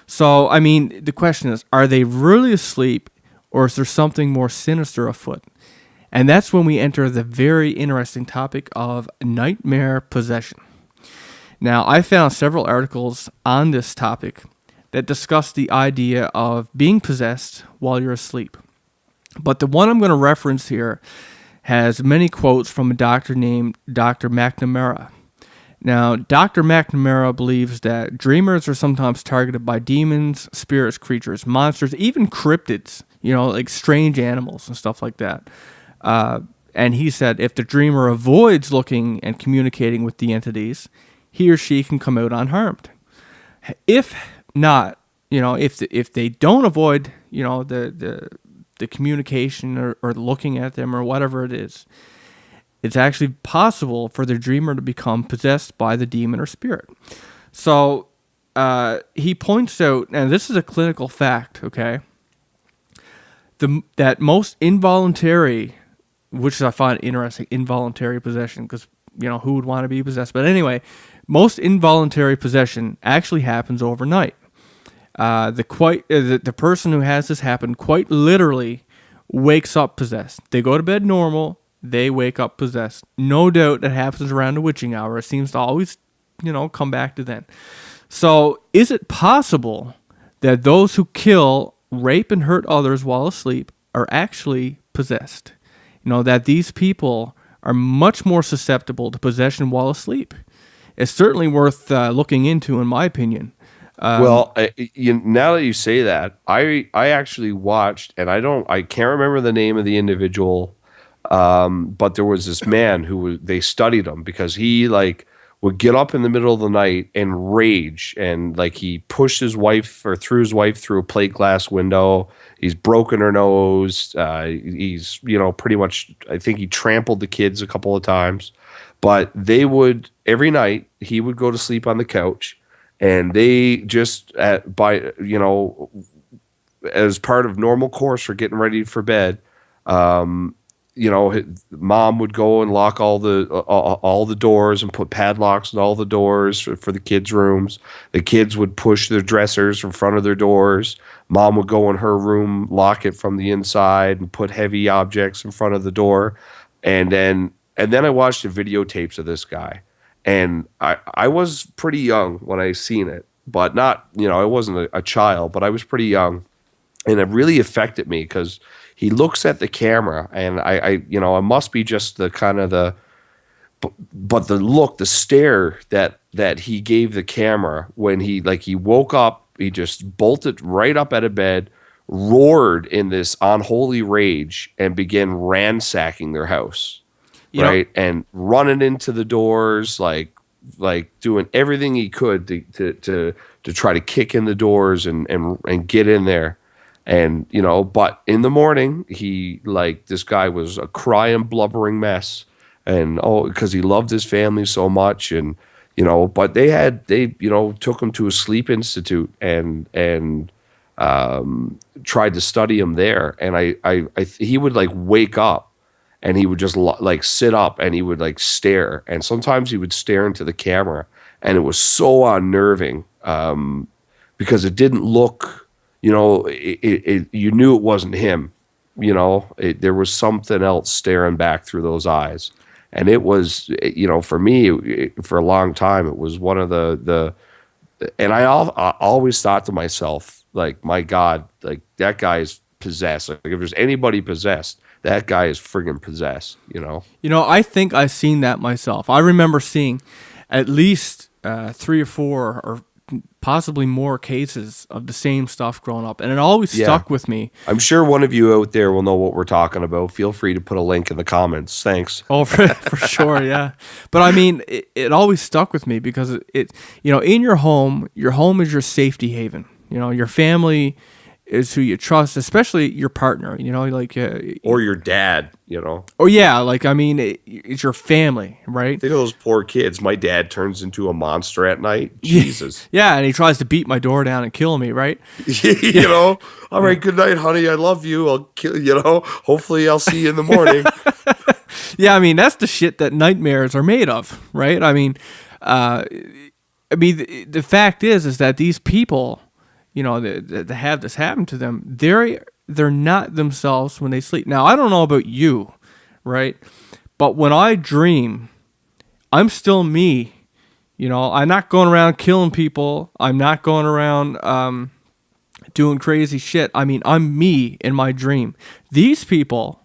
So, I mean, the question is, are they really asleep, or is there something more sinister afoot? And that's when we enter the very interesting topic of nightmare possession. Now, I found several articles on this topic that discuss the idea of being possessed while you're asleep. But the one I'm going to reference here has many quotes from a doctor named Dr. McNamara. Now, Dr. McNamara believes that dreamers are sometimes targeted by demons, spirits, creatures, monsters, even cryptids, like strange animals and stuff like that. And he said if the dreamer avoids looking and communicating with the entities, he or she can come out unharmed. If not, if they don't avoid, the communication or looking at them or whatever it is, it's actually possible for the dreamer to become possessed by the demon or spirit. So he points out, and this is a clinical fact, okay, that most involuntary, which I find interesting, involuntary possession, because, who would want to be possessed? But anyway, most involuntary possession actually happens overnight. The person who has this happen quite literally wakes up possessed. They go to bed normal, they wake up possessed. No doubt that happens around the witching hour. It seems to always, come back to then. So is it possible that those who kill, rape, and hurt others while asleep are actually possessed? That these people are much more susceptible to possession while asleep. It's certainly worth looking into, in my opinion. Now that you say that, I actually watched, and I can't remember the name of the individual, but there was this man they studied him because he would get up in the middle of the night and rage, and he pushed his wife or threw his wife through a plate glass window. He's broken her nose. He's pretty much, I think he trampled the kids a couple of times, but they would every night he would go to sleep on the couch. And they just as part of normal course for getting ready for bed, mom would go and lock all the doors and put padlocks on all the doors for the kids' rooms. The kids would push their dressers in front of their doors. Mom would go in her room, lock it from the inside, and put heavy objects in front of the door. And then I watched the videotapes of this guy. And I was pretty young when I seen it, but not, I wasn't a child, but I was pretty young. And it really affected me because he looks at the camera, and I it must be just the kind of but the look, the stare that he gave the camera when he woke up, he just bolted right up out of bed, roared in this unholy rage, and began ransacking their house. Right, and running into the doors, like doing everything he could to try to kick in the doors and get in there, and but in the morning this guy was a crying, blubbering mess, and because he loved his family so much, and but they took him to a sleep institute and tried to study him there, and he would wake up. And he would just sit up and he would stare. And sometimes he would stare into the camera. And it was so unnerving because it didn't look, you knew it wasn't him. There was something else staring back through those eyes. And it was, for me, for a long time, it was one of and I always thought to myself, my God, that guy is possessed. If there's anybody possessed, that guy is friggin' possessed, I think I've seen that myself. I remember seeing at least 3 or 4 or possibly more cases of the same stuff growing up, and it always stuck with me. I'm sure one of you out there will know what we're talking about. Feel free to put a link in the comments. Thanks. Oh, for sure, yeah. But I mean, it always stuck with me because in your home is your safety haven. Your family is who you trust, especially your partner, or your dad, Oh yeah, it's your family, right? Think of those poor kids. My dad turns into a monster at night. Jesus. Yeah, and he tries to beat my door down and kill me, right? All right, good night, honey. I love you. I'll kill. Hopefully I'll see you in the morning. Yeah, that's the shit that nightmares are made of, right? The fact is that these people, that have this happen to them, they're not themselves when they sleep. Now, I don't know about you, right? But when I dream, I'm still me. I'm not going around killing people. I'm not going around doing crazy shit. I'm me in my dream. These people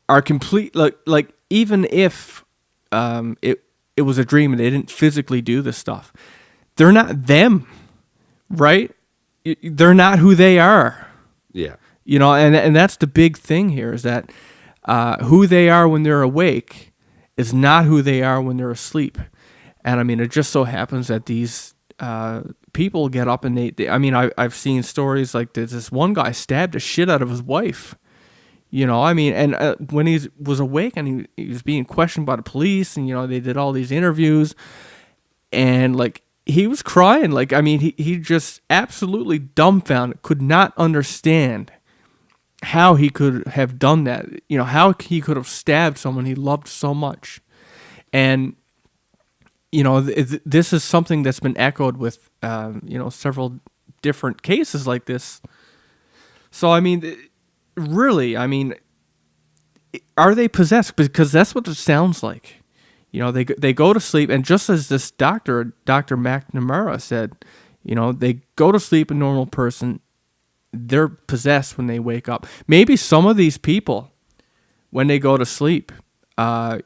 are complete, even if it was a dream and they didn't physically do this stuff, they're not them, right? They're not who they are. Yeah. And that's the big thing here is that who they are when they're awake is not who they are when they're asleep. And I mean, it just so happens that these people get up and I've seen stories like this one guy stabbed the shit out of his wife. And when he was awake and he was being questioned by the police, and they did all these interviews, and like he was crying. Like, I mean, he just absolutely dumbfounded, could not understand how he could have done that. How he could have stabbed someone he loved so much. And this is something that's been echoed with several different cases like this. So I mean, really, I mean, are they possessed? Because that's what it sounds like. They go to sleep, and just as this Dr. McNamara said, they go to sleep a normal person, they're possessed when they wake up. Maybe some of these people, when they go to sleep, they're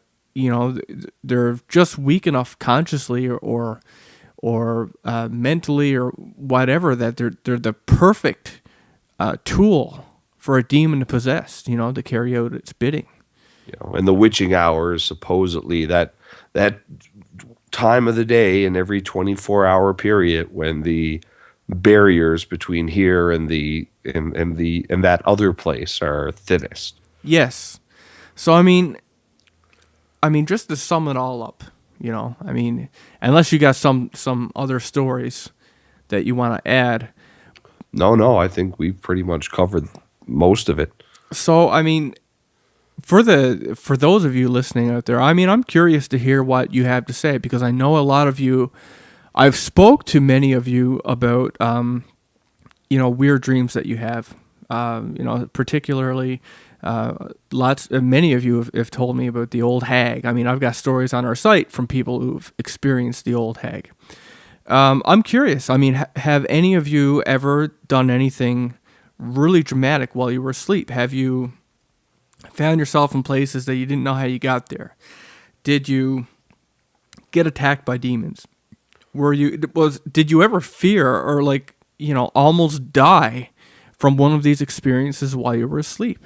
just weak enough consciously or mentally or whatever that they're the perfect tool for a demon to possess, to carry out its bidding. And the witching hours, supposedly that time of the day in every 24-hour period when the barriers between here and that other place are thinnest. Yes. So I mean, just to sum it all up, unless you got some other stories that you want to add. No, I think we've pretty much covered most of it. So, I mean, for those of you listening out there, I mean, I'm curious to hear what you have to say, because I know a lot of you, I've spoke to many of you about, weird dreams that you have, particularly, many of you have told me about the old hag. I mean, I've got stories on our site from people who've experienced the old hag. I'm curious. I mean, have any of you ever done anything really dramatic while you were asleep? Have you found yourself in places that you didn't know how you got there? Did you get attacked by demons? Did you ever fear or almost die from one of these experiences while you were asleep?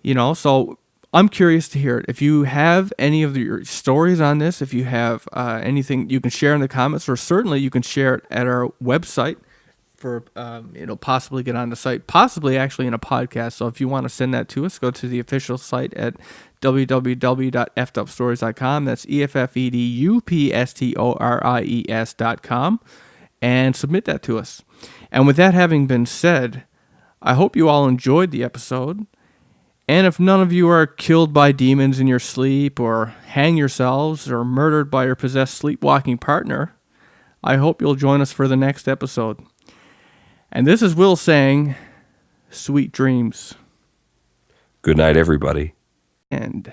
So I'm curious to hear it. If you have any of your stories on this, if you have anything you can share in the comments, or certainly you can share it at our website for it'll possibly get on the site, possibly actually in a podcast. So if you want to send that to us, go to the official site at www.effedupstories.com. That's EFFEDUPSTORIES.com, and submit that to us. And with that having been said, I hope you all enjoyed the episode. And if none of you are killed by demons in your sleep, or hang yourselves, or murdered by your possessed sleepwalking partner, I hope you'll join us for the next episode. And this is Will saying, sweet dreams. Good night, everybody. And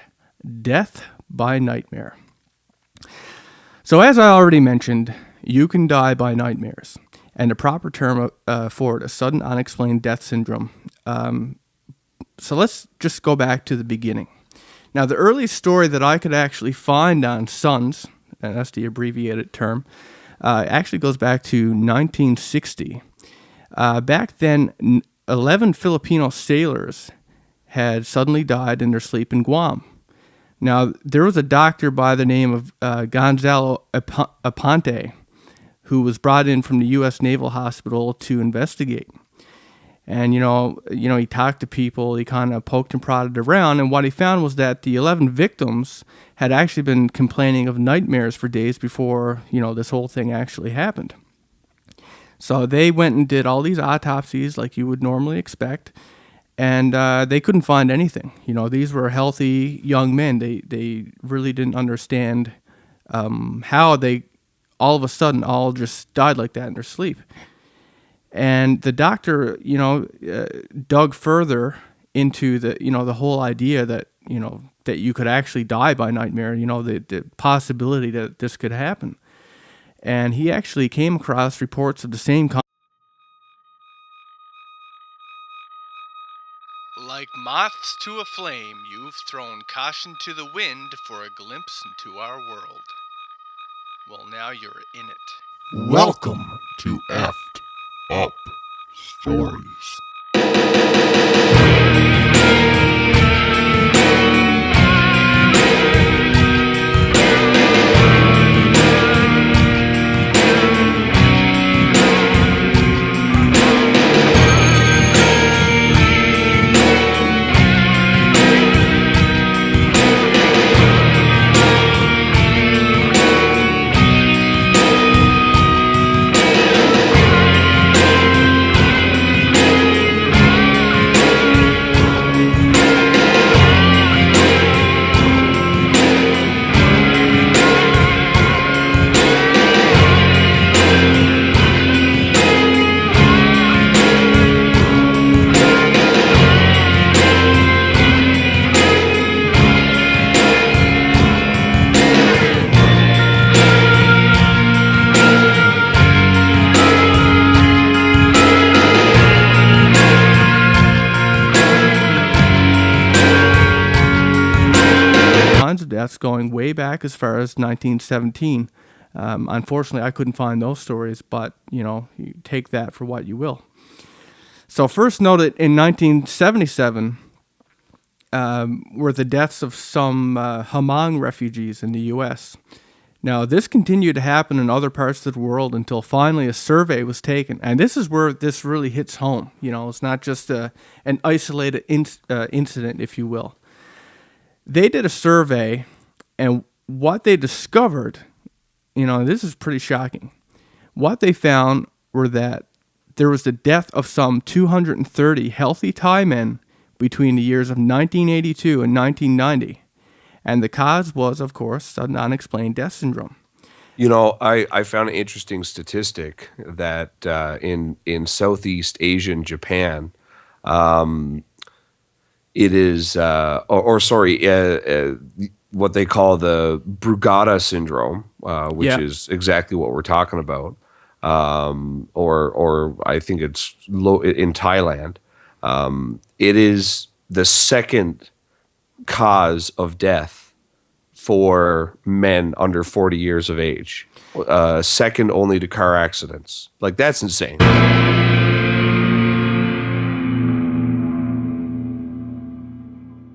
death by nightmare. So as I already mentioned, you can die by nightmares. And the proper term for it is sudden unexplained death syndrome. So let's just go back to the beginning. Now, the earliest story that I could actually find on SUNS, and that's the abbreviated term, actually goes back to 1960. Back then, 11 Filipino sailors had suddenly died in their sleep in Guam. Now, there was a doctor by the name of Gonzalo Aponte who was brought in from the U.S. Naval Hospital to investigate. And, he talked to people, he kind of poked and prodded around, and what he found was that the 11 victims had actually been complaining of nightmares for days before, this whole thing actually happened. So they went and did all these autopsies like you would normally expect, and they couldn't find anything. These were healthy young men. They really didn't understand how they all of a sudden all just died like that in their sleep. And the doctor, dug further into the whole idea that, that you could actually die by nightmare, the possibility that this could happen. And he actually came across reports of the same kind. Like moths to a flame, you've thrown caution to the wind for a glimpse into our world. Well, now you're in it. Welcome to Effed Up Stories. kinds of deaths going way back as far as 1917. Unfortunately, I couldn't find those stories, but, you take that for what you will. So first noted in 1977 were the deaths of some Hmong refugees in the U.S. Now, this continued to happen in other parts of the world until finally a survey was taken. And this is where this really hits home. It's not just an isolated incident, if you will. They did a survey, and what they discovered, this is pretty shocking. What they found were that there was the death of some 230 healthy Thai men between the years of 1982 and 1990. And the cause was, of course, sudden unexplained death syndrome. I found an interesting statistic that in Southeast Asia and Japan, it is, what they call the Brugada syndrome, which is exactly what we're talking about. Or I think it's in Thailand. It is the second cause of death for men under 40 years of age, second only to car accidents. Like, that's insane.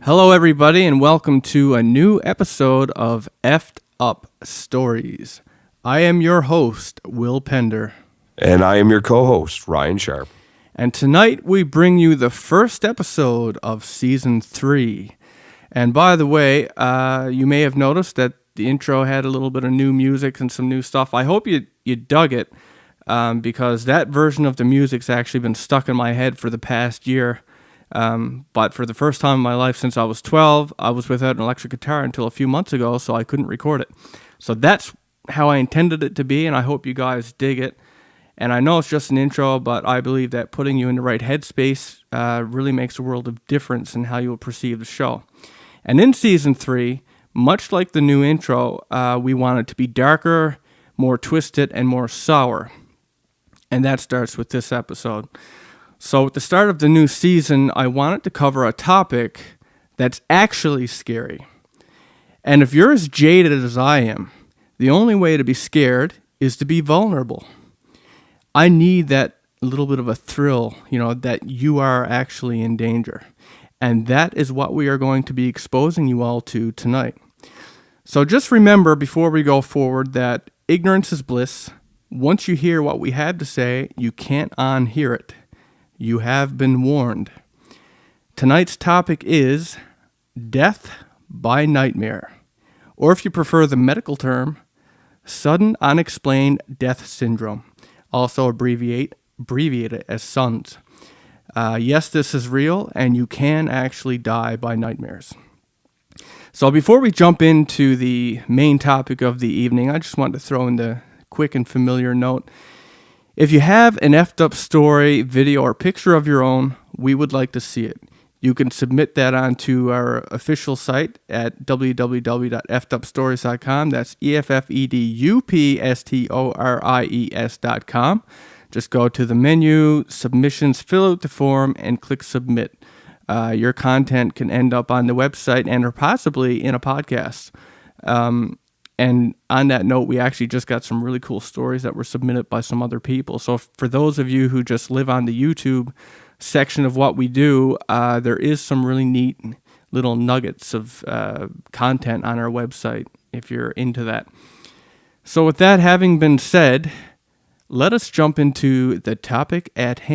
Hello, everybody, and welcome to a new episode of Effed Up Stories. I am your host, Will Pender. And I am your co-host, Ryan Sharp. And tonight we bring you the first episode of Season 3. And by the way, you may have noticed that the intro had a little bit of new music and some new stuff. I hope you dug it, because that version of the music's actually been stuck in my head for the past year. But for the first time in my life since I was 12, I was without an electric guitar until a few months ago, so I couldn't record it. So that's how I intended it to be, and I hope you guys dig it. And I know it's just an intro, but I believe that putting you in the right headspace really makes a world of difference in how you will perceive the show. And in Season 3, much like the new intro, we want it to be darker, more twisted, and more sour. And that starts with this episode. So at the start of the new season, I wanted to cover a topic that's actually scary. And if you're as jaded as I am, the only way to be scared is to be vulnerable. I need that little bit of a thrill, that you are actually in danger. And that is what we are going to be exposing you all to tonight. So just remember before we go forward that ignorance is bliss. Once you hear what we had to say, you can't unhear it. You have been warned. Tonight's topic is death by nightmare, or if you prefer the medical term, sudden unexplained death syndrome, also abbreviated as SUNS. Yes, this is real, and you can actually die by nightmares. So before we jump into the main topic of the evening, I just wanted to throw in the quick and familiar note. If you have an effed up story, video, or picture of your own, we would like to see it. You can submit that onto our official site at www.effedupstories.com. That's EFFEDUPSTORIES.com. Just go to the menu, submissions, fill out the form, and click submit. Your content can end up on the website and or possibly in a podcast. And on that note, we actually just got some really cool stories that were submitted by some other people. So for those of you who just live on the YouTube section of what we do, there is some really neat little nuggets of content on our website if you're into that. So with that having been said, let us jump into the topic at hand.